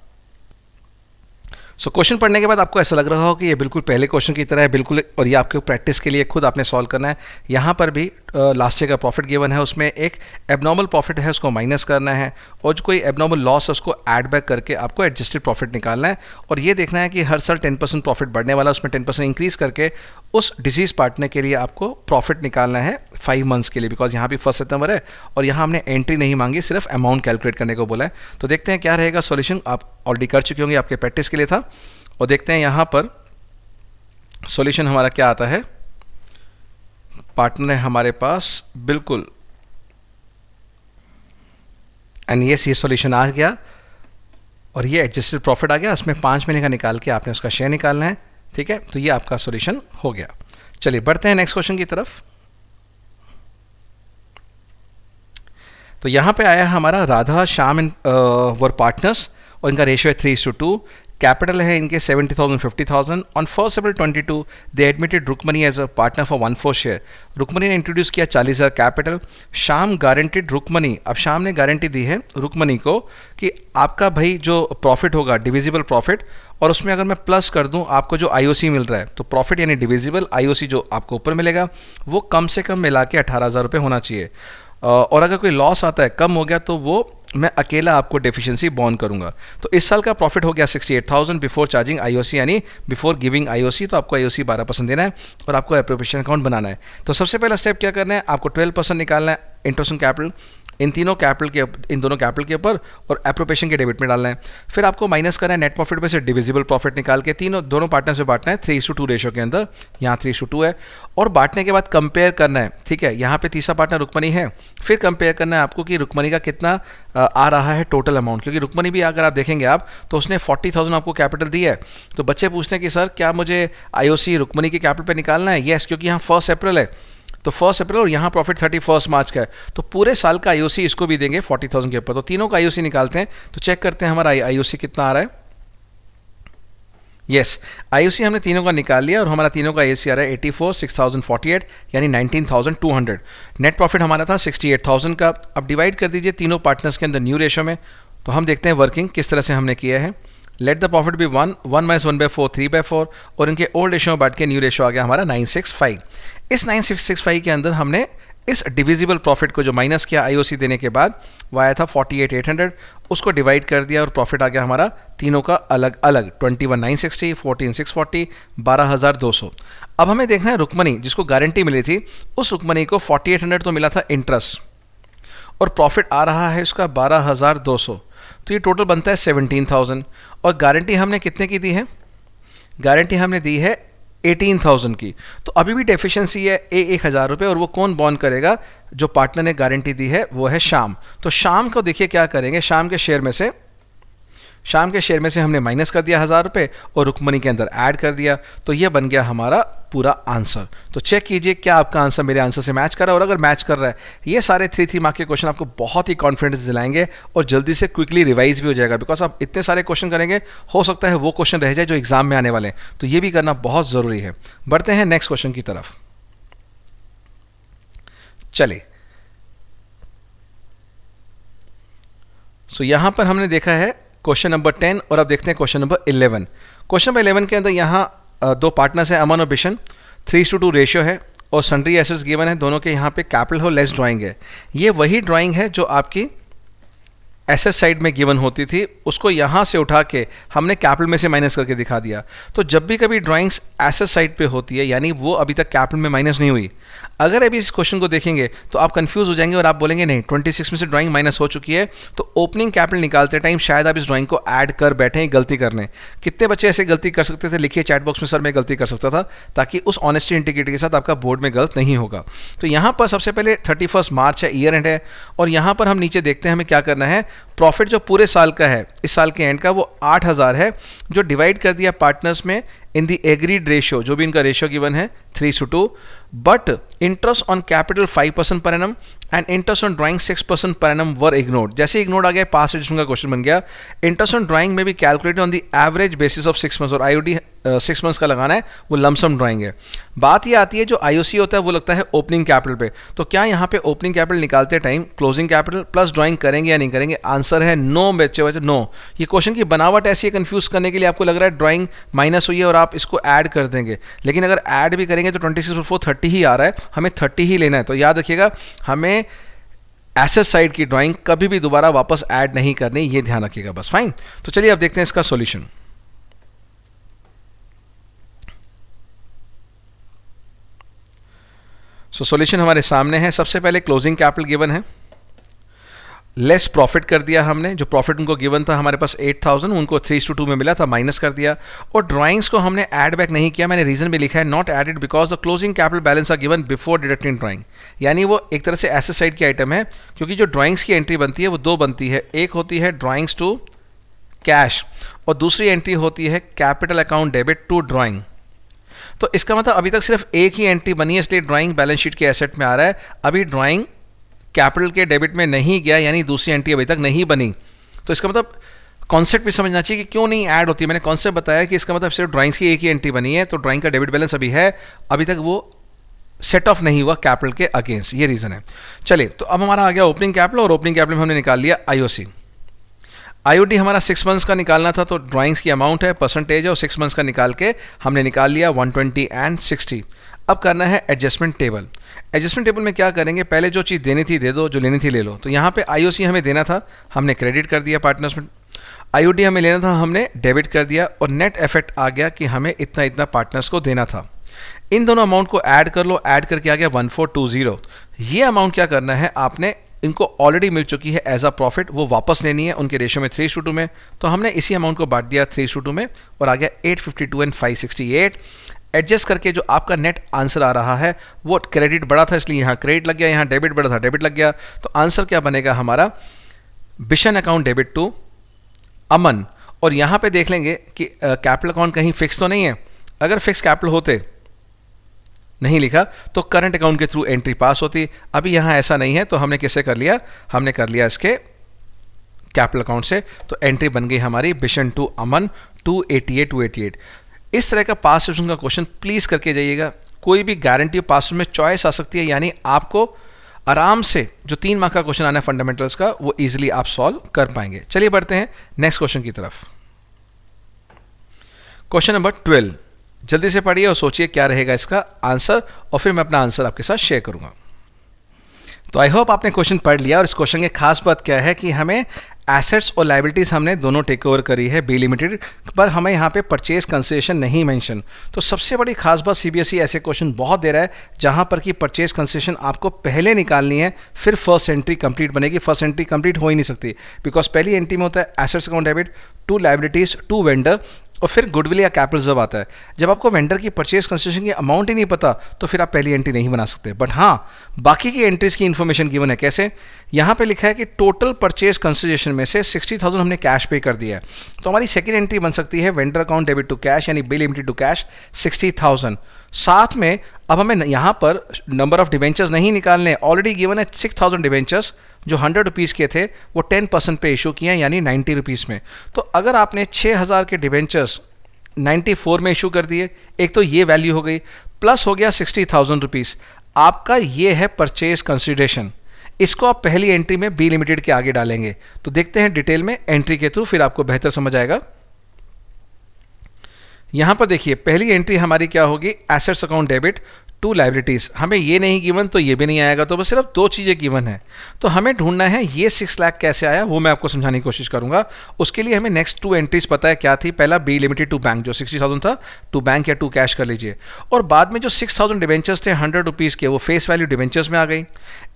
क्वेश्चन पढ़ने के बाद आपको ऐसा लग रहा हो कि ये बिल्कुल पहले क्वेश्चन की तरह है, बिल्कुल, और ये आपके प्रैक्टिस के लिए खुद आपने सॉल्व करना है। यहाँ पर भी लास्ट ईयर का प्रॉफिट गिवन है, उसमें एक एबनॉर्मल प्रॉफिट है, उसको माइनस करना है, और जो कोई एबनॉर्मल लॉस है उसको ऐड बैक करके आपको एडजस्टेड प्रॉफिट निकालना है। और ये देखना है कि हर साल 10% प्रॉफिट बढ़ने वाला, उसमें 10% इंक्रीज करके उस डिजीज पार्टनर के लिए आपको प्रॉफिट निकालना है 5 मंथ्स के लिए, बिकॉज यहाँ भी 1 सितंबर है और यहाँ हमने एंट्री नहीं मांगी, सिर्फ अमाउंट कैलकुलेट करने को बोला है। तो देखते हैं क्या रहेगा सॉल्यूशन। आप ऑलरेडी कर चुके होंगे, आपके प्रैक्टिस के लिए था। और देखते हैं यहाँ पर सॉल्यूशन हमारा क्या आता है। पार्टनर है हमारे पास, बिल्कुल, एंड ये सॉल्यूशन आ गया और ये एडजस्टेड प्रॉफिट आ गया। इसमें 5 महीने का निकाल के आपने उसका शेयर निकालना है, ठीक है। तो ये आपका सॉल्यूशन हो गया। चलिए बढ़ते हैं नेक्स्ट क्वेश्चन की तरफ। तो यहाँ पे आया हमारा Radha Shyam and were partners, और इनका रेशियो है 3:2। कैपिटल है इनके 70,000 50,000। On 1 April 22 they admitted Rukmani as a partner for 1/4 share. Rukmani ने इंट्रोड्यूस किया 40,000 कैपिटल। श्याम गारंटीड रुकमनी, अब श्याम ने गारंटी दी है रुकमनी को कि आपका भाई जो प्रॉफिट होगा डिविजिबल प्रॉफिट, और उसमें अगर मैं प्लस कर दूं आपको जो आईओसी मिल रहा है, तो प्रॉफिट यानी डिविजिबल, आईओसी जो आपको ऊपर मिलेगा वो कम से कम मिला के 18,000 रुपये होना चाहिए। और अगर कोई लॉस आता है, कम हो गया, तो वो मैं अकेला आपको डेफिशिएंसी बॉर्न करूंगा। तो इस साल का प्रॉफिट हो गया 68,000 बिफोर चार्जिंग आईओसी, यानी बिफोर गिविंग आईओसी। तो आपको आईओसी 12% देना है और आपको एप्रोप्रिएशन अकाउंट बनाना है। तो सबसे पहला स्टेप क्या करना है, आपको 12% निकालना है इंटरेस्ट ऑन कैपिटल इन दोनों कैपिटल के ऊपर और एप्रोप्रिएशन के डेबिट में डालना है। फिर आपको माइनस करना है नेट प्रॉफिट में से डिविजिबल प्रॉफिट निकाल के दोनों पार्टनर से बांटना है 3:2 रेशो के अंदर। यहाँ 3:2 है और बांटने के बाद कंपेयर करना है, ठीक है। यहाँ पे तीसरा पार्टनर रुक्मणी है, फिर कंपेयर करना है आपको कि रुक्मणी का कितना आ रहा है टोटल अमाउंट, क्योंकि रुक्मणी भी अगर आप देखेंगे आप तो उसने 40,000 आपको कैपिटल दिया है। तो बच्चे पूछते हैं कि सर क्या मुझे आईओसी रुक्मणी के कैपिटल पे निकालना है? यस, क्योंकि यहाँ 1 अप्रैल है, तो 1 अप्रैल और यहाँ प्रॉफिट 31 मार्च का है, तो पूरे साल का आईओसी इसको भी देंगे 40,000 के ऊपर। तो तीनों का आईओसी निकालते हैं, तो चेक करते हैं हमारा आईओसी कितना आ रहा है। यस, आईओसी हमने तीनों का निकाल लिया और हमारा तीनों का आईओसी आ रहा है 84,6,048 यानी 19,200। नेट प्रॉफिट हमारा था 68,000 का। अब डिवाइड कर दीजिए तीनों पार्टनर्स के अंदर न्यू रेशो में। तो हम देखते हैं वर्किंग किस तरह से हमने किया है। लेट द प्रॉफिट बी 1 - 1/4 3/4 और इनके ओल्ड रेशो में बांट के न्यू रेशो आ गया हमारा 965। इस 9665 के अंदर हमने इस डिविजिबल प्रॉफिट को जो माइनस किया आईओसी देने के बाद, वो आया था 48,800, उसको डिवाइड कर दिया और प्रॉफिट आ गया हमारा तीनों का अलग अलग 21,960, 14,640, 12,200। अब हमें देखना है रुक्मणी जिसको गारंटी मिली थी, उस रुक्मणी को 4800 तो मिला था इंटरेस्ट और प्रॉफिट आ रहा है उसका 12,200, तो ये टोटल बनता है 17,000। और गारंटी हमने कितने की दी है? गारंटी हमने दी है 18,000 की। तो अभी भी डेफिशिएंसी है 1,000 रुपये और वो कौन बॉन्ड करेगा? जो पार्टनर ने गारंटी दी है वो है श्याम। तो श्याम को देखिए क्या करेंगे, श्याम के शेयर में से हमने माइनस कर दिया 1,000 रुपये और रुक्मणी के अंदर ऐड कर दिया, तो ये बन गया हमारा पूरा आंसर। तो चेक कीजिए क्या आपका आंसर मेरे आंसर से मैच कर रहा है, और अगर मैच कर रहा है, ये सारे 3 मार्क के क्वेश्चन आपको बहुत ही कॉन्फिडेंस दिलाएंगे और जल्दी से क्विकली रिवाइज भी हो जाएगा। बिकॉज आप इतने सारे क्वेश्चन करेंगे, हो सकता है वो क्वेश्चन रह जाए जो एग्जाम में आने वाले हैं, तो ये भी करना बहुत ज़रूरी है। बढ़ते हैं नेक्स्ट क्वेश्चन की तरफ। चलिए, सो यहां पर हमने देखा है क्वेश्चन नंबर 10 और अब देखते हैं क्वेश्चन नंबर 11। क्वेश्चन नंबर 11 के अंदर यहाँ 2 पार्टनर्स हैं, अमन और बिशन, 3:2 रेशियो है और सन्ड्री एसेट्स गिवन है, दोनों के यहाँ पे कैपिटल हो लेस ड्राइंग है। ये वही ड्राइंग है जो आपकी एसेट साइड में गिवन होती थी, उसको यहाँ से उठा के हमने कैपिटल में से माइनस करके दिखा दिया। तो जब भी कभी ड्राइंग्स एसेट साइड पे होती है, यानी वो अभी तक कैपिटल में माइनस नहीं हुई, अगर अभी इस क्वेश्चन को देखेंगे तो आप कंफ्यूज हो जाएंगे और आप बोलेंगे नहीं 26 में से ड्राइंग माइनस हो चुकी है, तो ओपनिंग कैपिटल निकालते टाइम शायद आप इस ड्राइंग को ऐड कर बैठे हैं गलती करने। कितने बच्चे ऐसे गलती कर सकते थे? लिखिए चैट बॉक्स में, सर मैं गलती कर सकता था, ताकि उस ऑनेस्टी इंटीग्रिटी के साथ आपका बोर्ड में गलत नहीं होगा। तो यहाँ पर सबसे पहले 31 मार्च है, ईयर एंड है, और यहाँ पर हम नीचे देखते हैं हमें क्या करना है। प्रॉफिट जो पूरे साल का है, इस साल के एंड का, वो 8,000 है, जो डिवाइड कर दिया पार्टनर्स में इन दी एग्रीड रेशियो, जो भी इनका रेशियो गिवन है 3:2, but interest on capital 5% per annum and interest on drawing 6% per annum were ignored. जैसे इग्नोर्ड आ गया, पास एडिशन का क्वेश्चन बन गया। इंटरेस्ट ऑन ड्राइंग में भी calculated on the average basis of 6 months, और आईओडी 6 मंथ्स का लगाना है, वो लमसम ड्राइंग है। बात ये आती है जो आईओसी होता है वो लगता है ओपनिंग कैपिटल पे, तो क्या यहाँ पे ओपनिंग कैपिटल निकालते time closing capital plus drawing करेंगे या नहीं करेंगे? आंसर है नो बच्चे, नो। ये क्वेश्चन की बनावट ऐसी है कंफ्यूज करने के लिए, आपको लग रहा है ड्राइंग माइनस हुई है और आप इसको ऐड कर देंगे, लेकिन अगर ऐड भी करेंगे तो 26/4 30 ही आ रहा है, हमें 30 ही लेना है। तो याद रखिएगा, हमें एसेट साइड की ड्राइंग कभी भी दोबारा वापस ऐड नहीं करनी, ये ध्यान रखिएगा बस। फाइन, तो चलिए अब देखते हैं इसका सॉल्यूशन। सॉल्यूशन हमारे सामने है। सबसे पहले क्लोजिंग कैपिटल गिवन है, लेस प्रॉफिट कर दिया हमने, जो प्रॉफिट उनको गिवन था हमारे पास 8,000, उनको 3:2 में मिला था, माइनस कर दिया, और ड्राइंग्स को हमने ऐड बैक नहीं किया। मैंने रीजन भी लिखा है, not added because the closing capital balance are given before deducting drawing, यानी वो एक तरह से एसेट साइड की आइटम है, क्योंकि जो ड्राइंग्स की एंट्री बनती है वो 2 बनती है, एक होती है ड्राइंग्स टू कैश और दूसरी एंट्री होती है capital account debit to drawing. तो इसका मतलब अभी तक सिर्फ एक ही एंट्री बनी है, इसलिए ड्राइंग बैलेंस शीट के एसेट में आ रहा है, अभी ड्राइंग कैपिटल के डेबिट में नहीं गया, यानी दूसरी एंट्री अभी तक नहीं बनी। तो इसका मतलब कॉन्सेप्ट भी समझना चाहिए कि क्यों नहीं ऐड होती है। मैंने कॉन्सेप्ट बताया कि इसका मतलब सिर्फ ड्राइंग्स की एक ही एंट्री बनी है, तो ड्राइंग का डेबिट बैलेंस अभी है, अभी तक वो सेट ऑफ नहीं हुआ कैपिटल के अगेंस्ट, ये रीजन है। चलिए, तो अब हमारा आ गया ओपनिंग कैपिटल, और ओपनिंग कैपिटल में हमने निकाल लिया आईओसी। आईओडी हमारा 6 मंथ्स का निकालना था, तो ड्राइंग्स की अमाउंट है, परसेंटेज है, और 6 मंथ्स का निकाल के हमने निकाल लिया 120 एंड 60। अब करना है एडजस्टमेंट टेबल। एडजस्टमेंट टेबल में क्या करेंगे, पहले जो चीज़ देनी थी दे दो, जो लेनी थी ले लो। तो यहाँ पे आईओसी हमें देना था, हमने क्रेडिट कर दिया पार्टनर्स में। आईओडी हमें लेना था, हमने डेबिट कर दिया। और नेट इफेक्ट आ गया कि हमें इतना इतना पार्टनर्स को देना था। इन दोनों अमाउंट को ऐड कर लो, ऐड करके आ गया 1420। ये अमाउंट क्या करना है, आपने इनको ऑलरेडी मिल चुकी है एज अ प्रॉफिट, वो वापस लेनी है उनके रेशियो में 3:2 में। तो हमने इसी अमाउंट को बांट दिया 3:2 में और आ गया 852 एंड 568। एडजस्ट करके जो आपका नेट आंसर आ रहा है वो क्रेडिट बड़ा था इसलिए यहाँ क्रेडिट लग गया, यहाँ डेबिट बड़ा था डेबिट लग गया। तो आंसर क्या बनेगा हमारा, बिशन अकाउंट डेबिट टू अमन। और यहाँ पे देख लेंगे कि कैपिटल अकाउंट कहीं फिक्स तो नहीं है। अगर फिक्स कैपिटल होते, नहीं लिखा, तो करंट अकाउंट के थ्रू एंट्री पास होती। अभी यहाँ ऐसा नहीं है, तो हमने किससे कर लिया, हमने कर लिया इसके कैपिटल अकाउंट से। तो एंट्री बन गई हमारी बिशन टू अमन 288। इस तरह का पास सेशन का क्वेश्चन प्लीज करके जाइएगा। कोई भी गारंटी पास में चॉइस आ सकती है, यानी आपको आराम से जो 3 मार्क का क्वेश्चन आना है फंडामेंटल्स का, वो इजीली आप सॉल्व कर पाएंगे। चलिए बढ़ते हैं नेक्स्ट क्वेश्चन की तरफ। क्वेश्चन नंबर 12, जल्दी से पढ़िए और सोचिए क्या रहेगा इसका आंसर, और फिर मैं अपना आंसर आपके साथ शेयर करूंगा। तो आई होप आपने क्वेश्चन पढ़ लिया। और इस क्वेश्चन की खास बात क्या है कि हमें एसेट्स और लायबिलिटीज हमने दोनों टेक ओवर करी है बी लिमिटेड, पर हमें यहाँ पे परचेज कंसिडरेशन नहीं मेंशन। तो सबसे बड़ी खास बात, सीबीएसई ऐसे क्वेश्चन बहुत दे रहा है जहाँ पर कि परचेज कंसिडरेशन आपको पहले निकालनी है, फिर फर्स्ट एंट्री कंप्लीट बनेगी। फर्स्ट एंट्री कंप्लीट हो ही नहीं सकती, बिकॉज पहली एंट्री में होता है assets account debit to liabilities to vendor, और फिर गुडविल या कैपिटल रिजर्व आता है। जब आपको वेंडर की परचेज कंसिडरेशन की अमाउंट ही नहीं पता, तो फिर आप पहली एंट्री नहीं बना सकते। बट हाँ, बाकी की एंट्रीज की इन्फॉर्मेशन गिवन है। कैसे, यहाँ पे लिखा है कि टोटल परचेज कंसिडरेशन में से 60,000 हमने कैश पे कर दिया है। तो हमारी सेकंड एंट्री बन सकती है vendor account debit to cash, यानी बी लिमिटेड टू कैश 60,000। साथ में अब हमें यहाँ पर नंबर ऑफ डिवेंचर्स नहीं निकालने, ऑलरेडी गिवन है 6,000 डिवेंचर्स जो 100 रुपीज़ के थे, वो 10% पे इशू किए हैं, यानी 90 रुपीज़ में। तो अगर आपने 6,000 के डिवेंचर्स 94 में इशू कर दिए, एक तो ये वैल्यू हो गई, प्लस हो गया 60,000 रुपीज़, आपका ये है परचेज कंसिडरेशन। इसको आप पहली एंट्री में बी लिमिटेड के आगे डालेंगे। तो देखते हैं डिटेल में एंट्री के थ्रू, फिर आपको बेहतर समझ आएगा। यहां पर देखिए पहली एंट्री हमारी क्या होगी, assets account debit to liabilities. हमें ये नहीं गिवन तो ये भी नहीं आएगा, तो बस सिर्फ 2 चीज़ें गिवन है। तो हमें ढूंढना है ये 6 लाख कैसे आया, वो मैं आपको समझाने की कोशिश करूंगा। उसके लिए हमें नेक्स्ट 2 एंट्रीज पता है क्या थी। पहला बी लिमिटेड टू बैंक जो 60,000 था, टू बैंक या टू कैश कर लीजिए। और बाद में जो 6,000 डिवेंचर्स थे 100 रुपीज़ के, वो फेस वैल्यू डिवेंचर्स में आ गई।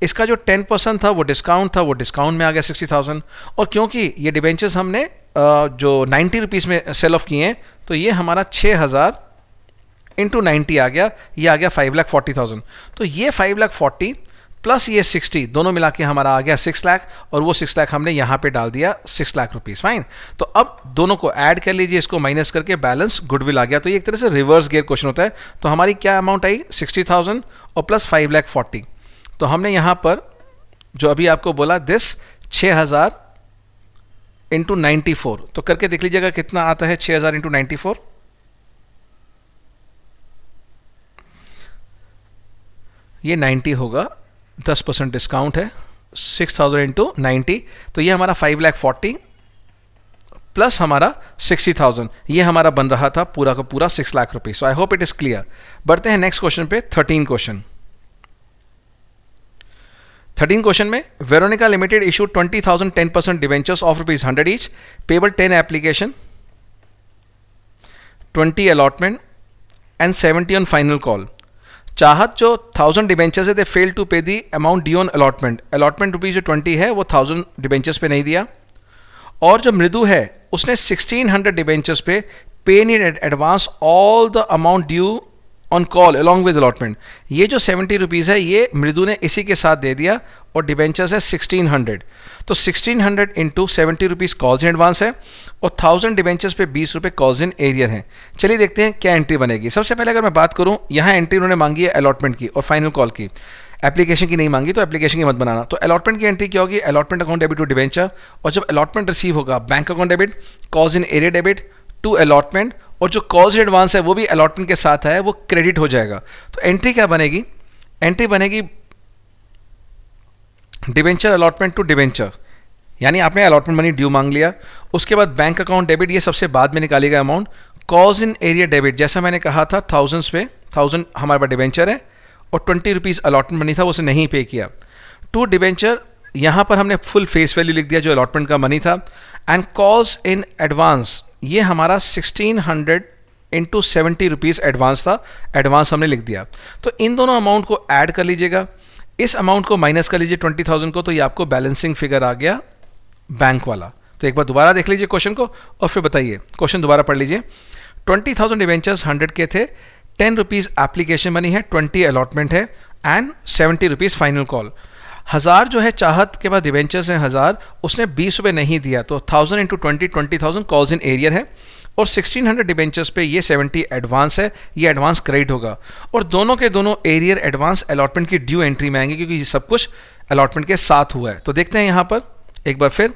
इसका जो 10% था वो डिस्काउंट था, वो डिस्काउंट में आ गया 60,000। और क्योंकि ये डिवेंचर्स हमने जो 90 रुपीज़ में सेल ऑफ किए हैं, तो ये हमारा 6,000 इंटू 90 आ गया, ये आ गया 5,40,000। तो ये 5,40,000 प्लस ये 60 दोनों मिला के हमारा आ गया 6 लाख, और वो 6 लाख हमने यहाँ पे डाल दिया 6 लाख रुपीज़। फाइन, तो अब दोनों को ऐड कर लीजिए, इसको माइनस करके बैलेंस गुडविल आ गया। तो ये एक तरह से रिवर्स गियर क्वेश्चन होता है। तो हमारी क्या अमाउंट आई, 60,000 और प्लस 5,40,000। तो हमने यहाँ पर जो अभी आपको बोला दिस 6,000 इंटू 94, तो करके देख लीजिएगा कितना आता है 6,000 इंटू 94। ये 90 होगा, 10% डिस्काउंट है, 6,000 इंटू 90, तो ये हमारा 5,40,000 प्लस हमारा 60,000, ये हमारा बन रहा था पूरा का पूरा 6 lakh rupees. So I hope it is clear. बढ़ते हैं नेक्स्ट क्वेश्चन पे, 13 क्वेश्चन। 13 क्वेश्चन में Veronica limited issue 20,000 10% debentures of ₹100 each, payable 10 application, 20 allotment and 70 on final call. चाहत जो 1000 डिवेंचर्स है, दे फेल टू पे the amount due on allotment. Allotment rupees जो 20 है वो 1000 डिवेंचर्स पे नहीं दिया। और जो मृदु है उसने 1600 डिवेंचर्स पे पे in advance all the amount due on call along with allotment. ये जो 70 रुपीज़ है ये मृदु ने इसी के साथ दे दिया, और डिवेंचर्स है 1600। तो 1600 into 70 rupees calls in advance है, और 1000 डिवेंचर्स पे 20 रुपये कॉल्स इन एरियर हैं। चलिए देखते हैं क्या एंट्री बनेगी। सबसे पहले अगर मैं बात करूं, यहाँ एंट्री उन्होंने मांगी है अलॉटमेंट की और फाइनल कॉल की, एप्लीकेशन की नहीं मांगी, तो एप्लीकेशन की मत बनाना। तो अलॉटमेंट की एंट्री क्या होगी, allotment account debit to debenture, और जब अलॉटमेंट रिसीव होगा bank account debit, calls in arrear debit to allotment, और जो कॉल्स इन एडवांस है वो भी अलॉटमेंट के साथ है, वो क्रेडिट हो जाएगा। तो एंट्री क्या बनेगी, एंट्री बनेगी डिवेंचर अलॉटमेंट टू डिवेंचर, यानी आपने अलॉटमेंट मनी ड्यू मांग लिया। उसके बाद बैंक अकाउंट डेबिट, ये सबसे बाद में निकालेगा amount. Calls in area debit, जैसा मैंने कहा था थाउजेंड्स पे 1000 हमारे पास डिबेंचर है और 20 रुपीज़ अलॉटमेंट मनी था, वो उसे नहीं पे किया। टू डिबेंचर, यहाँ पर हमने फुल फेस वैल्यू लिख दिया जो अलॉटमेंट का मनी था। एंड कॉल्स इन एडवांस, ये हमारा 1600 इंटू 70 रुपीज़ एडवांस था, एडवांस हमने लिख दिया। तो इन दोनों अमाउंट को ऐड कर लीजिएगा, इस अमाउंट को माइनस कर लीजिए 20,000 को, तो ये आपको बैलेंसिंग फिगर आ गया बैंक वाला। तो एक बार दोबारा देख लीजिए क्वेश्चन को और फिर बताइए, क्वेश्चन दोबारा पढ़ लीजिए। 20,000 डिवेंचर्स 100 के थे, 10 रुपीज़ एप्लीकेशन मनी है, 20 अलॉटमेंट है एंड 70 रुपीज़ फाइनल कॉल। 1000 जो है चाहत के पास डिवेंचर्स हैं 1000, उसने 20 रुपये नहीं दिया, तो 1000 इंटू 20,000 कॉल्स इन एरियर है। और 1600 डिबेंचर्स पे ये 70 एडवांस है, ये एडवांस क्रेडिट होगा। और दोनों के दोनों एरियर एडवांस अलॉटमेंट की ड्यू एंट्री में आएंगे क्योंकि ये सब कुछ अलॉटमेंट के साथ हुआ है। तो देखते हैं यहाँ पर एक बार फिर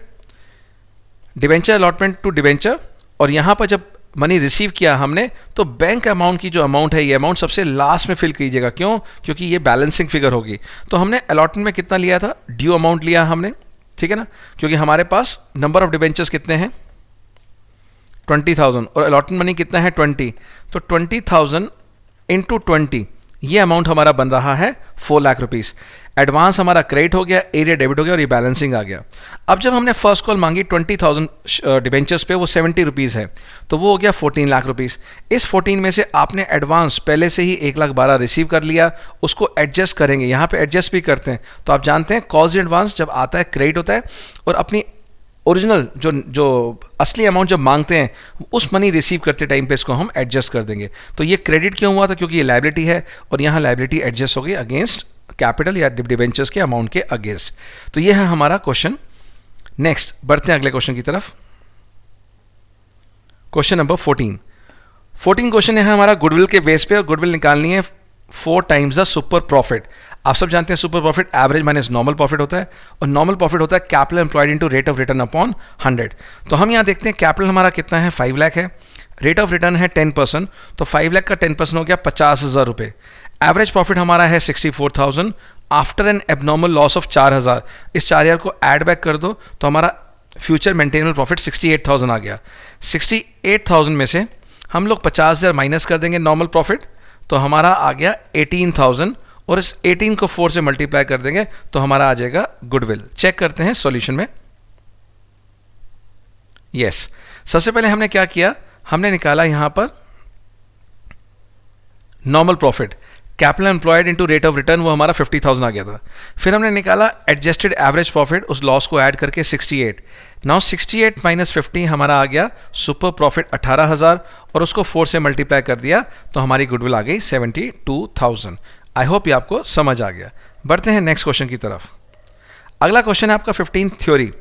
डिबेंचर अलॉटमेंट टू डिबेंचर, और यहाँ पर जब मनी रिसीव किया हमने तो बैंक अमाउंट की जो अमाउंट है ये अमाउंट सबसे लास्ट में फिल कीजिएगा। क्यों? क्योंकि ये बैलेंसिंग फिगर होगी। तो हमने अलॉटमेंट में कितना लिया था, ड्यू अमाउंट लिया हमने, ठीक है ना, क्योंकि हमारे पास नंबर ऑफ डिबेंचर्स कितने हैं 20,000 और अलॉटमेंट मनी कितना है 20, तो 20,000 इंटू 20 ये अमाउंट हमारा बन रहा है 4 लाख रुपीज़। एडवांस हमारा क्रेडिट हो गया, एरिया डेबिट हो गया और ये बैलेंसिंग आ गया। अब जब हमने फर्स्ट कॉल मांगी 20,000 डिबेंचर्स पे, वो 70 रुपीज़ है, तो वो हो गया 14 लाख रुपीज़। इस 14 में से आपने एडवांस पहले से ही 1,12,000 रिसीव कर लिया, उसको एडजस्ट करेंगे, यहाँ पे एडजस्ट भी करते हैं। तो आप जानते हैं कॉल्स एडवांस जब आता है क्रेडिट होता है, और अपनी ओरिजिनल जो असली अमाउंट जब मांगते हैं उस मनी रिसीव करते टाइम पे इसको हम एडजस्ट कर देंगे। तो ये क्रेडिट क्यों हुआ था, क्योंकि ये लायबिलिटी है और यहाँ लायबिलिटी एडजस्ट हो गई अगेंस्ट कैपिटल या डिबेंचर्स के अमाउंट के अगेंस्ट। तो ये है हमारा क्वेश्चन। नेक्स्ट बढ़ते हैं अगले क्वेश्चन की तरफ। क्वेश्चन नंबर 14 क्वेश्चन है हमारा गुडविल के बेस पे, और गुडविल निकालनी है 4 टाइम्स द सुपर प्रॉफिट। आप सब जानते हैं super profit average minus normal profit होता है, और नॉर्मल प्रॉफिट होता है capital employed into rate of return upon 100। तो हम यहाँ देखते हैं कैपिटल हमारा कितना है 5 लाख है, रेट ऑफ रिटर्न है 10%, तो 5 लाख का 10% हो गया 50,000 रुपये। एवरेज प्रॉफिट हमारा है 64,000 after N abnormal loss of 4,000। इस 4,000 को ऐड बैक कर दो तो हमारा फ्यूचर मेंटेनेबल प्रॉफिट 68,000 आ गया। 68,000 में से हम लोग 50,000 माइनस कर देंगे नॉर्मल प्रॉफिट, तो हमारा आ गया 18,000, और इस 18 को 4 से मल्टीप्लाई कर देंगे तो हमारा आ जाएगा गुडविल। चेक करते हैं सॉल्यूशन में। यस, सबसे पहले हमने क्या किया, हमने निकाला यहां पर normal profit, capital employed into rate of return, वो हमारा 50,000 आ गया था। फिर हमने निकाला एडजस्टेड एवरेज प्रॉफिट, उस लॉस को ऐड करके 68। नाउ 68 माइनस 50 हमारा आ गया सुपर प्रॉफिट 18,000, और उसको 4 से मल्टीप्लाई कर दिया तो हमारी गुडविल आ गई 72,000। आई होप ये आपको समझ आ गया। बढ़ते हैं नेक्स्ट क्वेश्चन की तरफ। अगला क्वेश्चन है आपका 15 theory.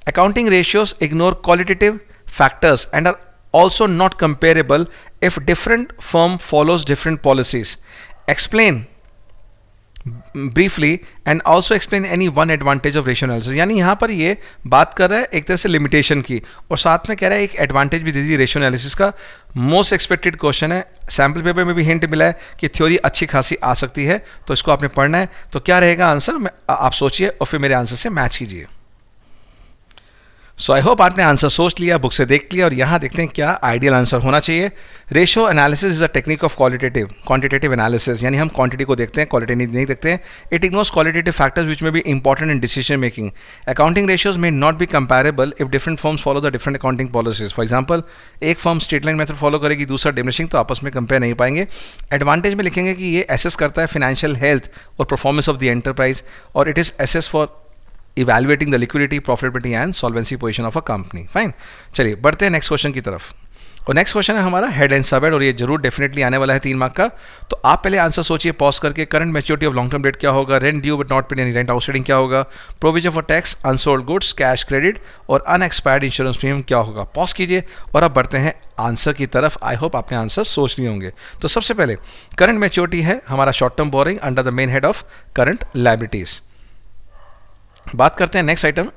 Accounting ratios ignore qualitative factors and are also not comparable if different firm follows different policies. Explain briefly and also explain any one advantage of ratio analysis. यानी यहाँ पर ये बात कर रहा है एक तरह से लिमिटेशन की, और साथ में कह रहा है एक एडवांटेज भी दे दी रेशियो एनालिसिस का। मोस्ट एक्सपेक्टेड क्वेश्चन है, सैम्पल पेपर में भी हिंट मिला है कि थ्योरी अच्छी खासी आ सकती है, तो इसको आपने पढ़ना है। तो क्या रहेगा आंसर, आप सोचिए और फिर मेरे आंसर से मैच कीजिए। सो आई होप आपने आंसर सोच लिया, बुक से देख लिया, और यहाँ देखते हैं क्या आइडियल आंसर होना चाहिए। Ratio analysis is a technique of quantitative analysis, यानी हम क्वांटिटी को देखते हैं, क्वालिटी नहीं देखते हैं। It ignores qualitative factors which may be important in decision making. Accounting ratios may not be comparable if different firms follow the different accounting policies. For example, एक फर्म स्ट्रेट लाइन मेथड फॉलो करेगी, दूसरा डिमिनिशिंग, तो आपस में कंपेयर नहीं पाएंगे। एडवांटेज में लिखेंगे कि ये एसेस करता है फाइनेंशियल हेल्थ और परफॉर्मेंस ऑफ द एंटरप्राइज, और it is assess for evaluating the liquidity, profitability and solvency position of a company. Fine, चलिए बढ़ते हैं नेक्स्ट क्वेश्चन की तरफ। और नेक्स्ट क्वेश्चन है हमारा हेड एंड सब हेड, और ये जरूर डेफिनेटली आने वाला है 3 मार्क का। तो आप पहले आंसर सोचिए पॉज करके। Current maturity of long term date क्या होगा, rent due but not paid यानी रेंट आउटस्टैंडिंग क्या होगा, provision for tax, unsold goods, cash credit और अनएक्सपायर्ड इंश्योरेंस प्रीमियम क्या होगा। पॉज कीजिए और अब बढ़ते हैं आंसर की तरफ। आई होप आपने आंसर सोच लिए होंगे। तो सबसे पहले करंट मैच्योरिटी है हमारा short term borrowing under the main head of current liabilities. बात करते हैं next item,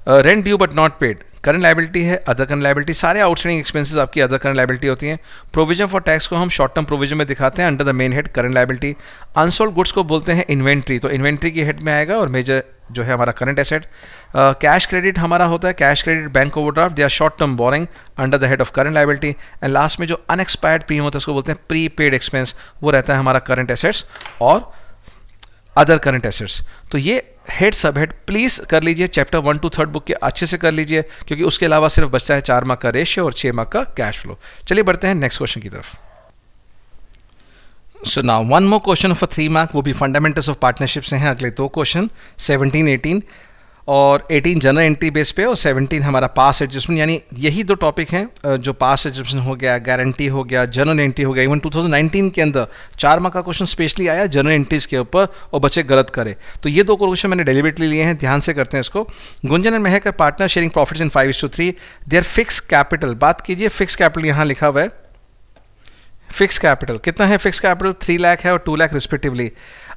rent due but not paid, current liability है, अदर करंट लायबिलिटी, सारे आउटस्टैंडिंग एक्सपेंसेस आपकी अदर करंट लायबिलिटी होती हैं। प्रोविजन फॉर टैक्स को हम शॉर्ट टर्म प्रोविजन में दिखाते हैं under the main head current liability. Unsold goods को बोलते हैं इन्वेंट्री, तो इन्वेंट्री की हेड में आएगा और मेजर जो है हमारा करंट एसेट। कैश क्रेडिट हमारा होता है cash credit, bank overdraft, they are short term borrowing under the head of current liability. And last में जो अनएक्सपायर्ड प्रीमियम होता है उसको बोलते हैं प्री पेड एक्सपेंस, वो रहता है हमारा करंट एसेट्स और अदर करंट एसेट्स। तो ये हेड सब हेड प्लीज कर लीजिए, चैप्टर 1 to 3 बुक के अच्छे से कर लीजिए, क्योंकि उसके अलावा सिर्फ बचता है 4 मार्क का रेशियो और 6 मार्क का कैश फ्लो। चलिए बढ़ते हैं नेक्स्ट क्वेश्चन की तरफ। So now one more question for 3 mark, वो भी फंडामेंटल्स ऑफ पार्टनरशिप से हैं अगले 2 क्वेश्चन, 17, 18 और 18 जनरल एंट्री बेस पे और 17 हमारा पास एडजस्टमेंट। यानी यही 2 टॉपिक हैं जो पास एडजस्टमेंट हो गया, गारंटी हो गया, जनरल एंट्री हो गया। इवन 2019 के अंदर 4 मार्क का क्वेश्चन स्पेशली आया जनरल एंट्रीज के ऊपर और बच्चे गलत करे। तो ये 2 क्वेश्चन मैंने डेलिबरेटली लिए हैं, ध्यान से करते हैं इसको। Gunjan and Mahak partner sharing profits in 5:3, their fix capital, बात कीजिए फिक्स कैपिटल यहाँ लिखा हुआ है। फिक्स कैपिटल कितना है? फिक्स कैपिटल 3 लाख है और 2 लाख रिस्पेक्टिवली।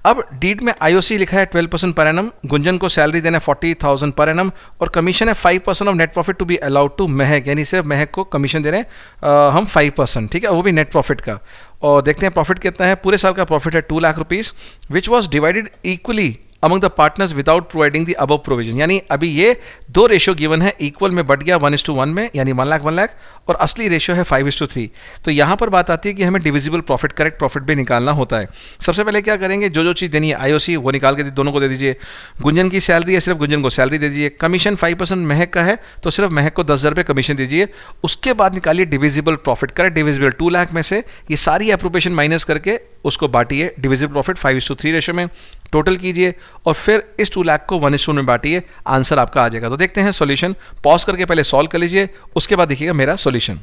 अब डीड में आईओसी लिखा है 12% पर एनम, गुंजन को सैलरी देना है 40,000 पर एनम और कमीशन है 5% of net profit to be allowed to Mahak, यानी सिर्फ महक को कमीशन दे रहे हैं हम 5%, ठीक है, वो भी नेट प्रॉफिट का। और देखते हैं प्रॉफिट कितना है। पूरे साल का प्रॉफिट है 2 lakh rupees, which was divided equally among the partners without providing the above provision. यानी अभी ये 2 रेशियो गिवन है, इक्वल में बढ़ गया 1:1 में, यानी 1 लाख और असली रेशियो है 5:3। तो यहाँ पर बात आती है कि हमें डिविजिबल प्रॉफिट, करेक्ट प्रॉफिट भी निकालना होता है। सबसे पहले क्या करेंगे, जो चीज़ देनी है आईओसी वो निकाल के दोनों को दे दीजिए। गुंजन की सैलरी है, सिर्फ गुंजन को सैलरी दे दीजिए। कमीशन 5% महक का है तो सिर्फ महक को 10,000 रुपये कमीशन दीजिए। उसके बाद निकालिए divisible profit, correct divisible 2 lakh में से ये सारी अप्रोप्रिएशन माइनस करके उसको बांटिए डिविजिबल प्रॉफिट 5:3 रेशियो में, टोटल कीजिए और फिर इस 2 लाख को 1:1 में बांटिए, आंसर आपका आ जाएगा। तो देखते हैं सॉल्यूशन, पॉज करके पहले सॉल्व कर लीजिए, उसके बाद देखिएगा मेरा सॉल्यूशन।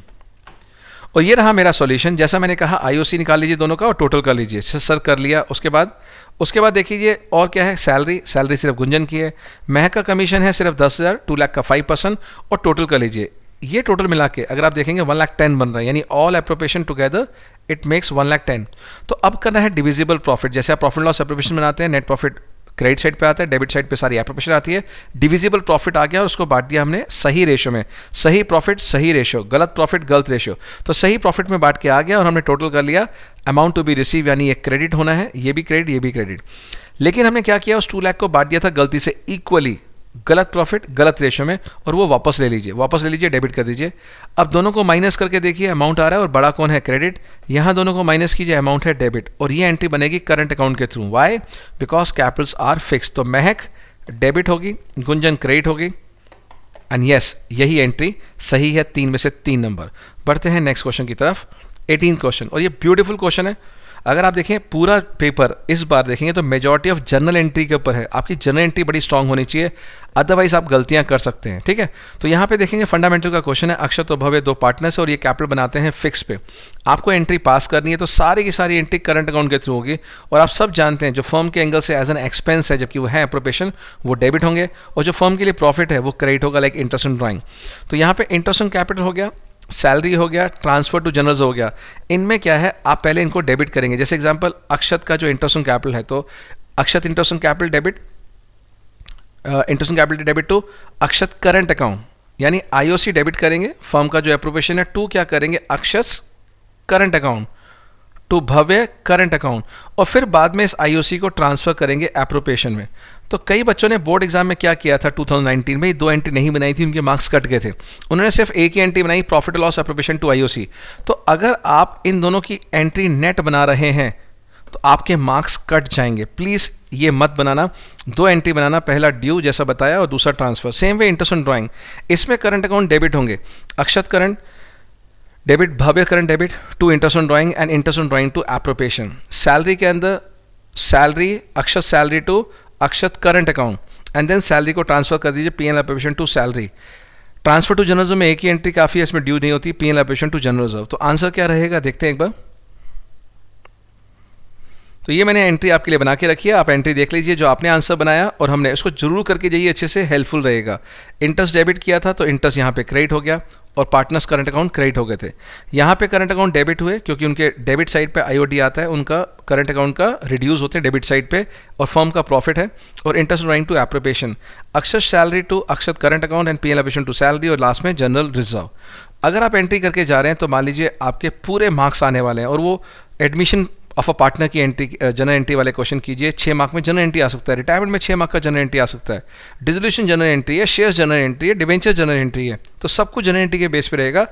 और ये रहा मेरा सॉल्यूशन। जैसा मैंने कहा आईओसी निकाल लीजिए दोनों का और टोटल कर लीजिए। सर कर लिया। उसके बाद देखिए और क्या है, सैलरी सिर्फ गुंजन की है, महक का कमीशन है सिर्फ 10,000, 2 लाख का 5% और टोटल कर लीजिए। ये टोटल मिला के अगर आप देखेंगे 1,10,000 बन रहा है, यानी all appropriation together it makes 1,10,000। तो अब करना है डिविजिबल प्रॉफिट। जैसे आप प्रॉफिट लॉस एप्रोप्रिएशन बनाते हैं, नेट प्रॉफिट क्रेडिट साइड पे आता है, डेबिट साइड पे सारी एप्रोप्रिएशन आती है। डिविजिबल प्रॉफिट आ गया और उसको बांट दिया हमने सही रेशियो में, सही प्रॉफिट सही रेशियो, गलत प्रॉफिट गलत रेशियो। तो सही प्रॉफिट में बांट के आ गया और हमने टोटल कर लिया अमाउंट टू बी रिसीव, यानी ये क्रेडिट होना है, ये भी क्रेडिट ये भी क्रेडिट। लेकिन हमने क्या किया, उस 2 लाख को बांट दिया था गलती से इक्वली, गलत प्रॉफिट गलत रेशियो में, और वो वापस ले लीजिए, डेबिट कर दीजिए। अब दोनों को माइनस करके देखिए अमाउंट आ रहा है और बड़ा कौन है, क्रेडिट। यहाँ दोनों को माइनस कीजिए, अमाउंट है डेबिट, और ये एंट्री बनेगी करंट अकाउंट के through. Why? Because capitals are fix. तो महक डेबिट होगी, गुंजन क्रेडिट होगी, एंड यस यही एंट्री सही है, 3 में से 3 नंबर। बढ़ते हैं नेक्स्ट क्वेश्चन की तरफ, 18 क्वेश्चन, और ये ब्यूटीफुल क्वेश्चन है। अगर आप देखें पूरा पेपर इस बार देखेंगे तो मेजॉरिटी ऑफ जनरल एंट्री के ऊपर है। आपकी जनरल एंट्री बड़ी स्ट्रांग होनी चाहिए, अदरवाइज आप गलतियां कर सकते हैं, ठीक है। तो यहाँ पे देखेंगे फंडामेंटल का क्वेश्चन है, अक्षत और भव्य 2 पार्टनर्स और ये कैपिटल बनाते हैं फिक्स पे। आपको एंट्री पास करनी है तो सारी की सारी एंट्री करंट अकाउंट के थ्रू होगी, और आप सब जानते हैं जो फर्म के एंगल से एज एन एक्सपेंस है, जबकि वो है एप्रोप्रिएशन, वो डेबिट होंगे, और जो फर्म के लिए प्रॉफिट है वो क्रेडिट होगा, लाइक इंटरेस्ट ऑन ड्राइंग। तो यहाँ पे इंटरेस्ट ऑन कैपिटल हो गया, सैलरी हो गया, ट्रांसफर टू जनरल्स हो गया। इनमें क्या है, आप पहले इनको डेबिट करेंगे। जैसे एग्जांपल अक्षत का जो इंटरेस्ट ऑन कैपिटल है, तो Akshat interest on capital debit, interest on capital debit to Akshat current account, यानी आईओसी डेबिट करेंगे, फर्म का जो एप्रोप्रिएशन है, टू क्या करेंगे, Akshat current account to Bhavya current account, और फिर बाद में इस आईओसी को ट्रांसफर करेंगे एप्रोप्रिएशन में। तो कई बच्चों ने बोर्ड एग्जाम में क्या किया था 2019 में, 2 एंट्री नहीं बनाई थी, उनके मार्क्स कट गए थे। उन्होंने सिर्फ एक ही एंट्री बनाई, profit loss appropriation to IOC. तो अगर आप इन दोनों की एंट्री नेट बना रहे हैं तो आपके मार्क्स कट जाएंगे। प्लीज़ ये मत बनाना, 2 एंट्री बनाना, पहला ड्यू जैसा बताया और दूसरा transfer. Same way interest on drawing, इसमें करंट अकाउंट डेबिट होंगे, Akshat current debit, Bhavya current debit to interest on drawing and interest on drawing to appropriation. Salary के अंदर salary, Akshat salary to Akshat current account, and then salary को ट्रांसफर कर दीजिए PNL appropriation to salary. Transfer to general में एक ही एंट्री काफ़ी है, इसमें ड्यू नहीं होती, PNL appropriation to general reserve. तो आंसर क्या रहेगा देखते हैं एक बार। तो ये मैंने एंट्री आपके लिए बना के रखी है, आप एंट्री देख लीजिए जो आपने आंसर बनाया, और हमने उसको जरूर करके जाइए, अच्छे से हेल्पफुल रहेगा। इंटरेस्ट डेबिट किया था तो इंटरेस्ट यहाँ पे क्रेडिट हो गया, और पार्टनर्स करंट अकाउंट क्रेडिट हो गए थे। यहाँ पे करंट अकाउंट डेबिट हुए क्योंकि उनके डेबिट साइड पे आईओडी आता है, उनका करंट अकाउंट का रिड्यूस होते हैं डेबिट साइड पे, और फर्म का प्रॉफिट है, और interest drawing to appropriation, Akshat salary to Akshat current account and PNL appropriation to salary, और लास्ट में जनरल रिजर्व। अगर आप एंट्री करके जा रहे हैं तो मान लीजिए आपके पूरे मार्क्स आने वाले हैं, और वो एडमिशन ऑफ अ पार्टनर की एंट्री, जनरल एंट्री वाले क्वेश्चन कीजिए। 6 मार्क में जनरल एंट्री आ सकता है, रिटायरमेंट में 6 मार्क का जनरल एंट्री आ सकता है, डिसोल्यूशन जनरल एंट्री है, शेयर्स जनरल एंट्री है, डिवेंचर जनरल एंट्री है, तो सब कुछ जनरल एंट्री के बेस पे रहेगा।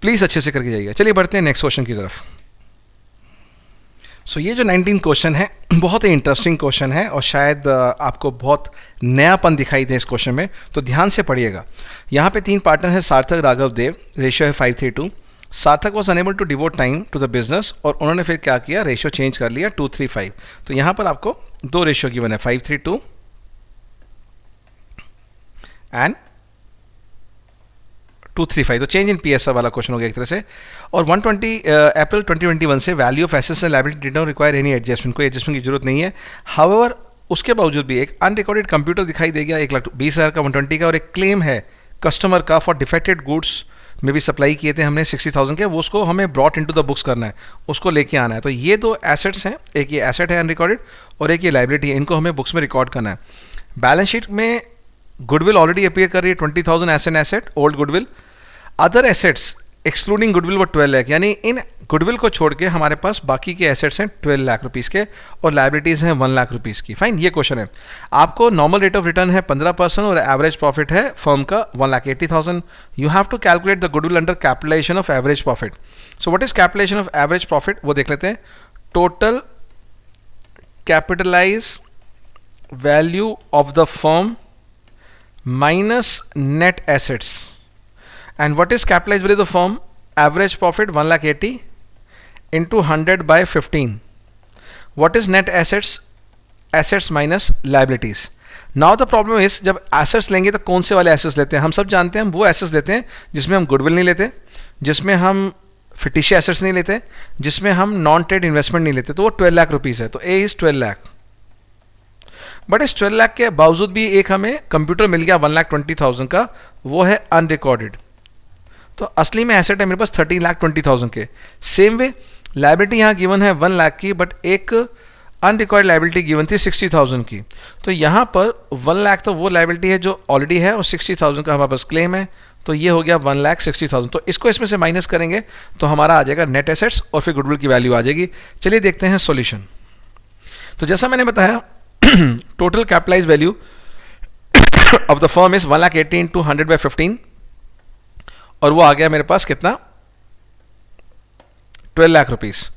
प्लीज़ अच्छे से करके जाइएगा। चलिए बढ़ते हैं नेक्स्ट क्वेश्चन की तरफ। सो ये जो 19 क्वेश्चन है बहुत ही इंटरेस्टिंग क्वेश्चन है और शायद आपको बहुत नयापन दिखाई दे इस क्वेश्चन में, तो ध्यान से पढ़िएगा। यहाँ पे 3 पार्टनर है, सार्थक, राघव, देव, रेशियो है 5:3:2। Sarthak was unable to devote time to the business और उन्होंने फिर क्या किया, रेशियो चेंज कर लिया 2:3:5। तो यहाँ पर आपको 2 रेशियो गिवन है, 5:3:2 एंड 2:3:5। तो चेंज इन पीएसआर वाला क्वेश्चन हो गया एक तरह से। और 120 अप्रैल 2021 से value of assets and liability did not require any adjustment, कोई एडजस्टमेंट की जरूरत नहीं है। हाउएवर उसके बावजूद भी एक अनरिकॉर्डेड कंप्यूटर दिखाई दे गया 1,20,000 का, 120 का, और एक क्लेम है कस्टमर का फॉर डिफेक्टेड गुड्स में भी सप्लाई किए थे हमने 60,000 के, वो उसको हमें ब्रॉट इनटू द बुक्स करना है, उसको लेके आना है। तो ये 2 एसेट्स हैं, एक ये एसेट है अनरिकॉर्डेड और एक ये लायबिलिटी है, इनको हमें बुक्स में रिकॉर्ड करना है। बैलेंस शीट में गुडविल ऑलरेडी अपीयर कर रही है 20,000 as an asset, old goodwill. Other assets excluding goodwill वो 12 लाख, यानी इन गुडविल को छोड़ के हमारे पास बाकी के एसेट्स हैं 12 लाख रुपीज़ के और लायबिलिटीज़ हैं 1 लाख रुपीज़ की। फाइन, ये क्वेश्चन है। आपको नॉर्मल रेट ऑफ रिटर्न है 15% और एवरेज प्रॉफिट है फर्म का 1,80,000। You have to calculate the goodwill under capitalisation of average profit. So what is capitalisation of average profit, वो देख लेते हैं। Total capitalise value of the firm minus net assets. And what is capitalized value of the firm? Average profit 1,80,000 into 100 by 15. What is net assets? Assets minus liabilities. Now the problem is जब assets लेंगे तो कौन से वाले assets लेते हैं? हम सब जानते हैं हम वो assets लेते हैं जिसमें हम goodwill नहीं लेते, जिसमें हम fictitious assets नहीं लेते, जिसमें हम non trade investment नहीं लेते। तो वो 12 लाख रुपीज़ है, तो A is 12 लाख। बट इस 12 लाख के बावजूद भी एक हमें कंप्यूटर मिल गया 1,20,000 का, वो है अनरिकॉर्डेड। तो असली में एसेट है मेरे पास 13,20,000 के। सेम वे लायबिलिटी यहाँ गिवन है 1 लाख की, बट एक अनरिकॉर्ड लायबिलिटी गिवन थी 60,000 की। तो यहाँ पर 1 लाख तो वो लायबिलिटी है जो ऑलरेडी है और 60,000 का हमारे पास क्लेम है, तो ये हो गया 1,60,000। तो इसको इसमें से माइनस करेंगे तो हमारा आ जाएगा नेट एसेट्स और फिर गुडविल की वैल्यू आ जाएगी। चलिए देखते हैं सॉल्यूशन। तो जैसा मैंने बताया total capitalise value of the firm is 1,80,000 into 100 by 15 और वो आ गया मेरे पास कितना, 12 लाख रुपीस।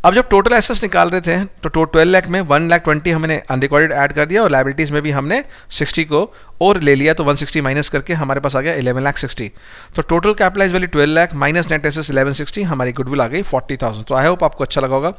अब जब टोटल एसेट्स निकाल रहे थे तो 12 लाख में 1,20,000 हमने अनरिकॉर्डेड ऐड कर दिया और लायबिलिटीज में भी हमने 60 को और ले लिया, तो 160 माइनस करके हमारे पास आ गया 11,60,000। तो total capitalise value 12 lakh minus net assets 11,60,000, हमारी गुडविल आ गई 40,000। तो आई होप आपको अच्छा लगा होगा।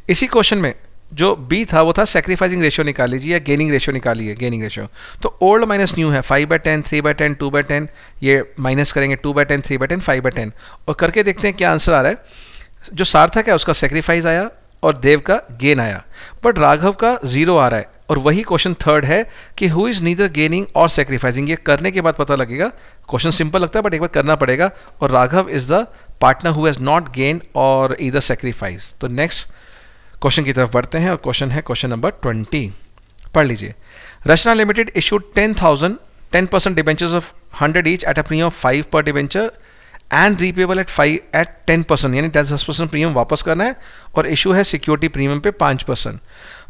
इसी क्वेश्चन में जो बी था वो था सेक्रीफाइसिंग रेशियो निकाल लीजिए या गेनिंग रेशियो निकालिए, गेनिंग रेशियो। तो ओल्ड माइनस न्यू है 5/10, 3/10, 2/10, ये माइनस करेंगे 2/10, 3/10, 5/10 और करके देखते हैं क्या आंसर आ रहा है। जो सार्थक है उसका सेक्रीफाइस आया और देव का गेन आया, बट राघव का 0 आ रहा है। और वही क्वेश्चन थर्ड है कि हु इज नीदर गेनिंग और सेक्रीफाइसिंग, ये करने के बाद पता लगेगा। क्वेश्चन सिंपल लगता है बट एक बार करना पड़ेगा। और Raghav is the partner who has not gain और ईदर सेक्रीफाइस। तो नेक्स्ट क्वेश्चन की तरफ बढ़ते हैं और क्वेश्चन है क्वेश्चन नंबर 20। पढ़ लीजिए। Rachna limited issued 10% debentures of 100 each at a premium of 5 per debenture and repayable eight 10%, यानी 10% प्रीमियम वापस करना है और इशू है सिक्योरिटी प्रीमियम पे 5%।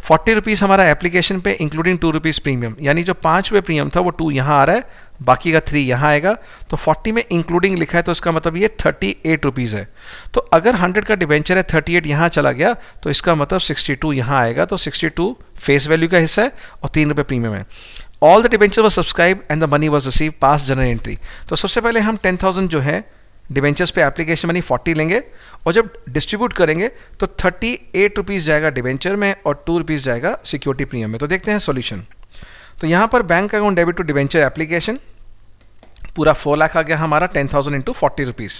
40 रुपीज़ हमारा एप्लीकेशन पे इंक्लूडिंग 2 रुपीज़ प्रीमियम, यानी जो 5 रुपये प्रीमियम था वो 2 यहाँ आ रहा है, बाकी का 3 यहाँ आएगा। तो 40 में इंक्लूडिंग लिखा है तो इसका मतलब ये 38 रुपीज़ है। तो अगर 100 का डिबेंचर है 38 यहाँ चला गया तो इसका मतलब 62 यहाँ आएगा। तो 62 फेस वैल्यू का हिस्सा है और 3 रुपये प्रीमियम है। All the debenture was subscribe and the money was receive pass general entry. तो सबसे पहले हम 10,000 जो है डिबेंचर्स पे एप्लीकेशन मनी 40 लेंगे और जब डिस्ट्रीब्यूट करेंगे तो 38 रुपीज़ जाएगा डिबेंचर में और 2 रुपीज़ जाएगा सिक्योरिटी प्रीमियम में। तो देखते हैं सॉल्यूशन। तो यहाँ पर bank account debit to debenture application पूरा 4 लाख आ गया हमारा, 10,000 इंटू 40 रुपीज़।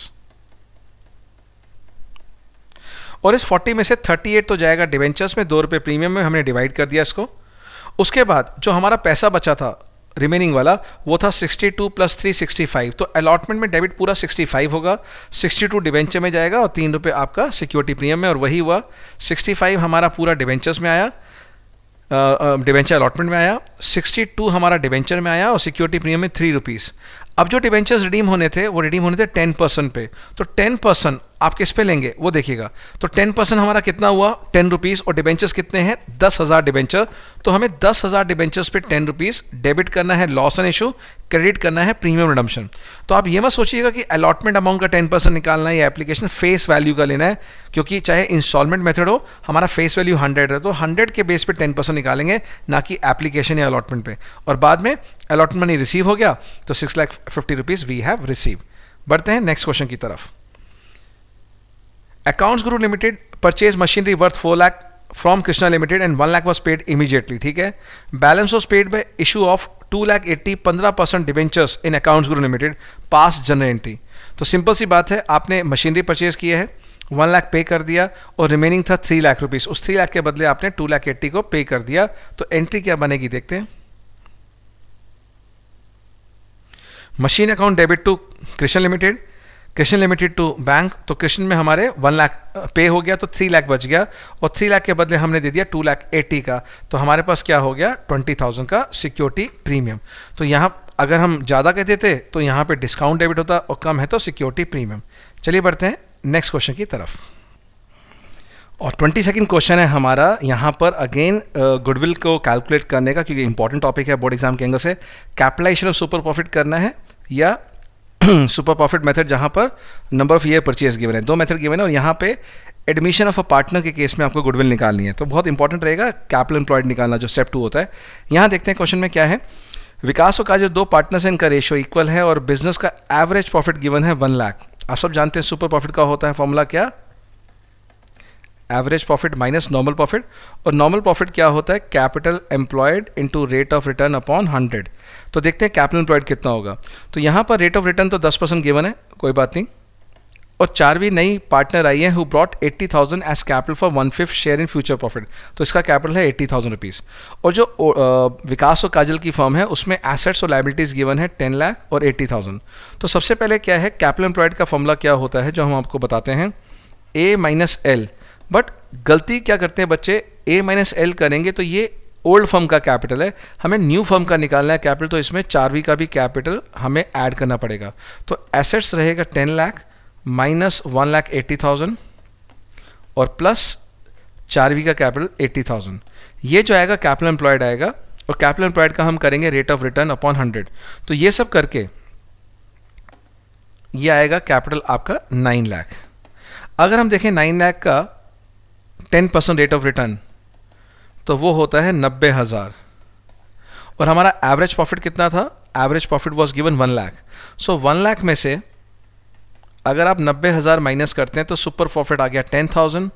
और इस 40 में से 38 तो जाएगा डिबेंचर्स में, 2 रुपये प्रीमियम में हमने डिवाइड कर दिया इसको। उसके बाद जो हमारा पैसा बचा था रिमेनिंग वाला वो था 62 + 3 65। तो अलॉटमेंट में डेबिट पूरा 65 होगा, 62 डिबेंचर में जाएगा और 3 रुपये आपका सिक्योरिटी प्रीमियम में, और वही हुआ 65 हमारा पूरा डिबेंचर्स में आया, डिबेंचर अलॉटमेंट में आया, 62 हमारा डिबेंचर में आया और सिक्योरिटी प्रीमियम में 3 रुपीज़। अब जो डिबेंचर्स रिडीम होने थे वो रिडीम होने थे 10% पे, तो 10% आप किस पे लेंगे वो देखिएगा। तो 10% हमारा कितना हुआ 10 रुपीज़, और डिबेंचर्स कितने हैं 10,000 डिबेंचर। तो हमें 10,000 डिबेंचर्स पे 10 रुपीज़ डेबिट करना है लॉस एंड इशू, क्रेडिट करना है प्रीमियम रिडम्पशन। तो आप ये मत सोचिएगा कि अलॉटमेंट अमाउंट का 10% निकालना है या एप्लीकेशन फेस वैल्यू का लेना है, क्योंकि चाहे इंस्टॉलमेंट मेथड हो हमारा फेस वैल्यू 100 है, तो 100 के बेस पे 10% निकालेंगे, ना कि एप्लीकेशन या अलॉटमेंट पे। और बाद में अलॉटमेंट मनी रिसीव हो गया तो 6,50,000 रुपीज़ वी हैव रिसीव। बढ़ते हैं नेक्स्ट क्वेश्चन की तरफ। Accounts Guru limited purchase machinery worth 4 lakh from Krishna limited and 1 lakh was paid immediately. ठीक है, balance was paid by issue of 2,80,000 15% debentures in accounts Guru limited pass general entry. तो सिंपल सी बात है, आपने मशीनरी परचेज किया है, 1 लाख पे कर दिया और रिमेनिंग था 3 लाख रुपीज़। उस 3 लाख के बदले आपने 2,80,000 को पे कर दिया। तो एंट्री क्या बनेगी देखते हैं। Machine account debit to Krishna limited, Krishna limited to bank. तो कृष्ण में हमारे 1 लाख पे हो गया तो 3 लाख बच गया, और 3 लाख के बदले हमने दे दिया 2,80,000 का। तो हमारे पास क्या हो गया 20,000 का सिक्योरिटी प्रीमियम। तो यहाँ अगर हम ज़्यादा कहते थे तो यहाँ पे डिस्काउंट डेबिट होता, और कम है तो सिक्योरिटी प्रीमियम। चलिए बढ़ते हैं नेक्स्ट क्वेश्चन की तरफ। और 22nd क्वेश्चन है हमारा यहाँ पर अगेन गुडविल को कैलकुलेट करने का, क्योंकि इंपॉर्टेंट टॉपिक है बोर्ड एग्जाम के एंगल से। कैपिटलाइजेशन ऑफ सुपर प्रॉफिट करना है या सुपर प्रॉफिट मेथड, जहाँ पर number of year purchase given है, 2 मेथड गिवन है। और यहाँ पे एडमिशन ऑफ अ पार्टनर के केस में आपको गुडविल निकालनी है, तो बहुत इंपॉर्टेंट रहेगा कैपिटल एम्प्लॉयड निकालना, जो स्टेप 2 होता है। यहाँ देखते हैं क्वेश्चन में क्या है। विकास और काजल 2 पार्टनर्स हैं, इनका रेशियो इक्वल है और बिजनेस का एवरेज प्रॉफिट गिवन है 1 लाख। आप सब जानते हैं सुपर प्रॉफिट का होता है फॉर्मूला क्या, average profit minus normal profit. और नॉर्मल प्रॉफिट क्या होता है, capital employed into rate of return upon 100। तो देखते हैं कैपिटल एम्प्लॉयड कितना होगा। तो यहाँ पर रेट ऑफ रिटर्न तो 10% गिवन है, कोई बात नहीं। और 4वीं नई पार्टनर आई है who brought 80,000 as capital for 1/5 share in future profit. तो इसका कैपिटल है 80,000 रुपीज़। और जो विकास और काजल की फर्म है उसमें एसेट्स और लाइबिलिटीज़ गिवन है 10 लाख और 80,000। तो सबसे पहले क्या है, कैपिटल एम्प्लॉयड का फॉर्मूला क्या होता है जो हम आपको बताते हैं, A माइनस एल। बट गलती क्या करते हैं बच्चे, A माइनस एल करेंगे तो ये ओल्ड फर्म का कैपिटल है, हमें न्यू फर्म का निकालना है कैपिटल, तो इसमें 4वीं का भी कैपिटल हमें ऐड करना पड़ेगा। तो एसेट्स रहेगा 10 लाख माइनस 1,80,000 और प्लस 4वीं का कैपिटल 80,000। ये जो आएगा कैपिटल एम्प्लॉयड आएगा, और कैपिटल एम्प्लॉयड का हम करेंगे रेट ऑफ रिटर्न अपॉन 100। तो ये सब करके ये आएगा कैपिटल आपका 9 लाख। अगर हम देखें 9 लाख का 10% रेट ऑफ रिटर्न तो वो होता है 90,000। और हमारा एवरेज प्रॉफिट कितना था, average profit was given 1 lakh. So 1 lakh में से अगर आप 90,000 माइनस करते हैं तो सुपर प्रॉफिट आ गया 10,000।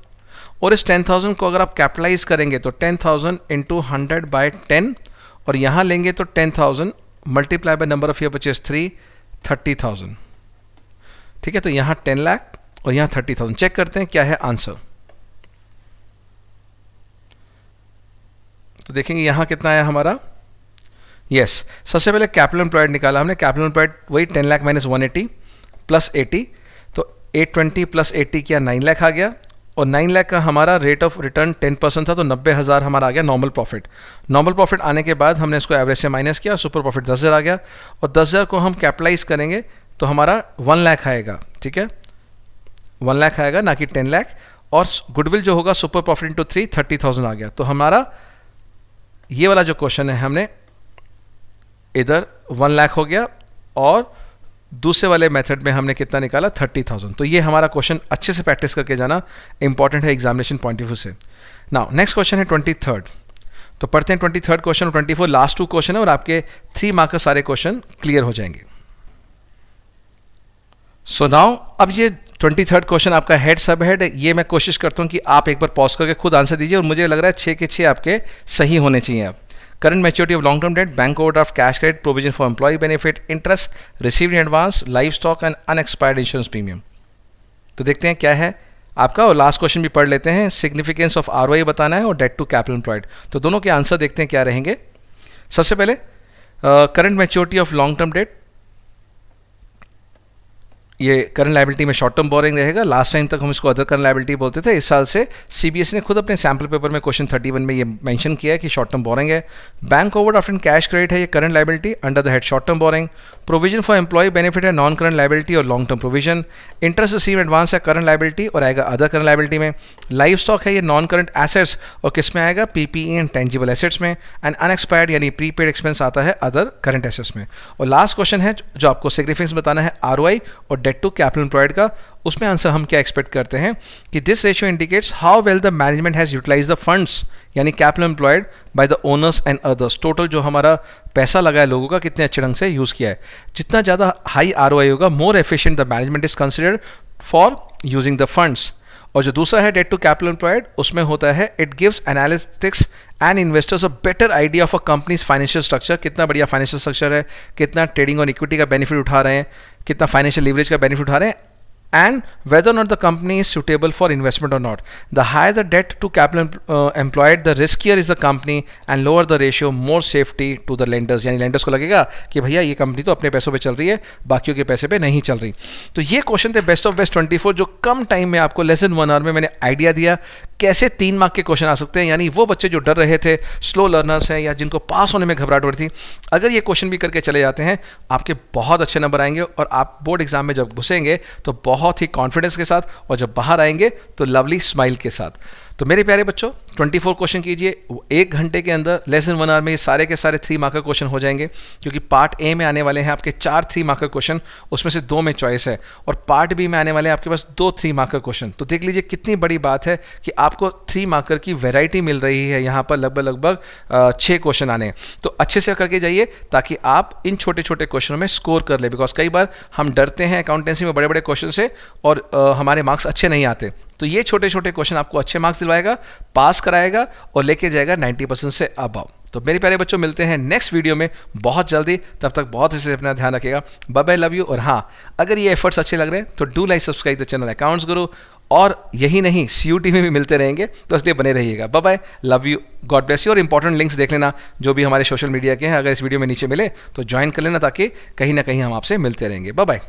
और इस 10,000 को अगर आप कैपिटलाइज करेंगे तो 10,000 इंटू 100/10, और यहाँ लेंगे तो 10,000 multiply by number of year purchase 3, 30,000। ठीक है, तो यहाँ 10 लाख और यहाँ 30,000। चेक करते हैं क्या है आंसर। तो देखेंगे यहाँ कितना आया हमारा, यस सबसे पहले कैपिटल एम्प्लॉयड निकाला हमने। कैपिटल एम्प्लॉयड वही 10 लाख माइनस 180 प्लस 80, तो 820 प्लस 80 किया 9 लाख आ गया। और 9 लाख का हमारा रेट ऑफ रिटर्न 10% था, तो 90,000 हमारा आ गया नॉर्मल प्रॉफिट। नॉर्मल प्रॉफिट आने के बाद हमने इसको एवरेज से माइनस किया, सुपर प्रॉफिट 10,000 आ गया। और 10,000 को हम कैपिटलाइज करेंगे तो हमारा 1 लाख आएगा। ठीक है, 1 लाख आएगा ना कि 10 लाख। और गुडविल जो होगा सुपर प्रॉफिट इंटू 3, 30,000 आ गया। तो हमारा ये वाला जो क्वेश्चन है हमने इधर 1 लाख हो गया, और दूसरे वाले मेथड में हमने कितना निकाला 30,000। तो ये हमारा क्वेश्चन अच्छे से प्रैक्टिस करके जाना इंपॉर्टेंट है एग्जामिनेशन पॉइंट ऑफ व्यू से। नाउ नेक्स्ट क्वेश्चन है 23rd। तो पढ़ते हैं 23rd क्वेश्चन और 24 लास्ट 2 क्वेश्चन है, और आपके 3 मार्क का सारे क्वेश्चन क्लियर हो जाएंगे। सो नाउ अब ये 23rd क्वेश्चन आपका हेड सब हेड, ये मैं कोशिश करता हूँ कि आप एक बार पॉज करके खुद आंसर दीजिए, और मुझे लग रहा है 6 के 6 आपके सही होने चाहिए। आप current maturity of long term debt, bank overdraft, cash credit, provision for employ benefit, interest received in advance, livestock and unexpired insurance premium. तो देखते हैं क्या है आपका, और लास्ट क्वेश्चन भी पढ़ लेते हैं। सिग्निफिकेंस ऑफ आरओआई बताना है और डेट टू कैपिटल एम्प्लॉयड। तो दोनों के आंसर देखते हैं क्या रहेंगे। सबसे पहले current maturity of long term date, ये करंट लायबिलिटी में शॉर्ट टर्म बोरिंग रहेगा। लास्ट टाइम तक हम इसको अदर करंट लायबिलिटी बोलते थे। इस साल से सीबीएसई ने खुद अपने सैम्पल पेपर में क्वेश्चन 31 में ये मेंशन किया है कि शॉर्ट टर्म बोरिंग है। Bank overdraft after cash credit है ये current liability under the head short term borrowing. Provision for employ benefit है नॉन करंट लायबिलिटी और long term provision. Interest receive advance है करंट लायबिलिटी और आएगा अदर करंट लायबिलिटी में। लाइव स्टॉक है ये नॉन करंट एसेट्स और किस में आएगा, पीपीई एंड टेंजिबल एसेट्स में। एंड अनएक्सपायर्ड यानी प्रीपेड एक्सपेंस आता है अदर करंट एसेट्स में। और लास्ट क्वेश्चन है जो आपको सिग्निफिकेंस बताना है आरओआई और डेट टू कैपिटल एम्प्लॉयड का। उसमें आंसर हम क्या एक्सपेक्ट करते हैं कि this ratio indicates how well the management has utilise the funds यानी capital employed by the owners and others. Total जो हमारा पैसा लगा है लोगों का कितने अच्छे ढंग से यूज़ किया है। जितना ज़्यादा हाई आरओआई होगा more efficient the management is considered for using the funds. और जो दूसरा है डेट टू कैपिटल एम्प्लॉयड उसमें होता है it gives analytics and investors a better idea of a companies financial structure. कितना बढ़िया फाइनेंशियल स्ट्रक्चर है, कितना ट्रेडिंग और इक्विटी का बेनिफिट उठा रहे हैं, कितना फाइनेंशियल लीवरेज का बेनिफिट उठा रहे हैं, and whether or not the company is suitable for investment or not. The higher the debt to capital employed, the riskier is the company and lower the ratio, more safety to the lenders. यानी lenders को लगेगा कि भैया ये कंपनी तो अपने पैसों पे चल रही है, बाकियों के पैसे पे नहीं चल रही। तो ये क्वेश्चन थे बेस्ट ऑफ बेस्ट 24 जो कम टाइम में आपको लेस देन 1 आवर में मैंने आइडिया दिया कैसे 3 मार्क के क्वेश्चन आ सकते हैं। यानी वो बच्चे जो डर रहे थे, स्लो लर्नर्स हैं या जिनको पास होने में घबराहट हो रही थी, अगर ये क्वेश्चन भी करके चले जाते हैं आपके बहुत अच्छे नंबर आएंगे और आप बोर्ड एग्जाम में जब घुसेंगे तो बहुत ही कॉन्फिडेंस के साथ और जब बाहर आएंगे तो लवली स्माइल के साथ। तो मेरे प्यारे बच्चों 24 क्वेश्चन कीजिए, 1 घंटे के अंदर लेस देन 1 आवर में ये सारे के सारे 3 मार्कर क्वेश्चन हो जाएंगे। क्योंकि पार्ट ए में आने वाले हैं आपके 4 3 मार्कर क्वेश्चन, उसमें से 2 में चॉइस है, और पार्ट बी में आने वाले हैं आपके पास 2 3 मार्कर क्वेश्चन। तो देख लीजिए कितनी बड़ी बात है कि आपको 3 मार्कर की वैरायटी मिल रही है यहाँ पर लगभग 6 क्वेश्चन आने। तो अच्छे से करके जाइए ताकि आप इन छोटे छोटे क्वेश्चनों में स्कोर कर ले। बिकॉज कई बार हम डरते हैं अकाउंटेंसी में बड़े बड़े क्वेश्चन से और हमारे मार्क्स अच्छे नहीं आते। तो ये छोटे छोटे क्वेश्चन आपको अच्छे मार्क्स दिलवाएगा, पास कराएगा और लेके जाएगा 90% से अबव। तो मेरे प्यारे बच्चों मिलते हैं नेक्स्ट वीडियो में बहुत जल्दी। तब तक बहुत अच्छे से अपना ध्यान रखिएगा। Bye bye, love you. और हाँ, अगर ये एफर्ट्स अच्छे लग रहे हैं तो do like subscribe the channel accounts guru. और यही नहीं, सीयूटी में भी मिलते रहेंगे, तो इसलिए बने रहिएगा। Bye bye, love you, God bless you. और इंपॉर्टेंट लिंक्स देख लेना जो भी हमारे सोशल मीडिया के हैं, अगर इस वीडियो में नीचे मिले तो ज्वाइन कर लेना ताकि कहीं ना कहीं हम आपसे मिलते रहेंगे। Bye bye.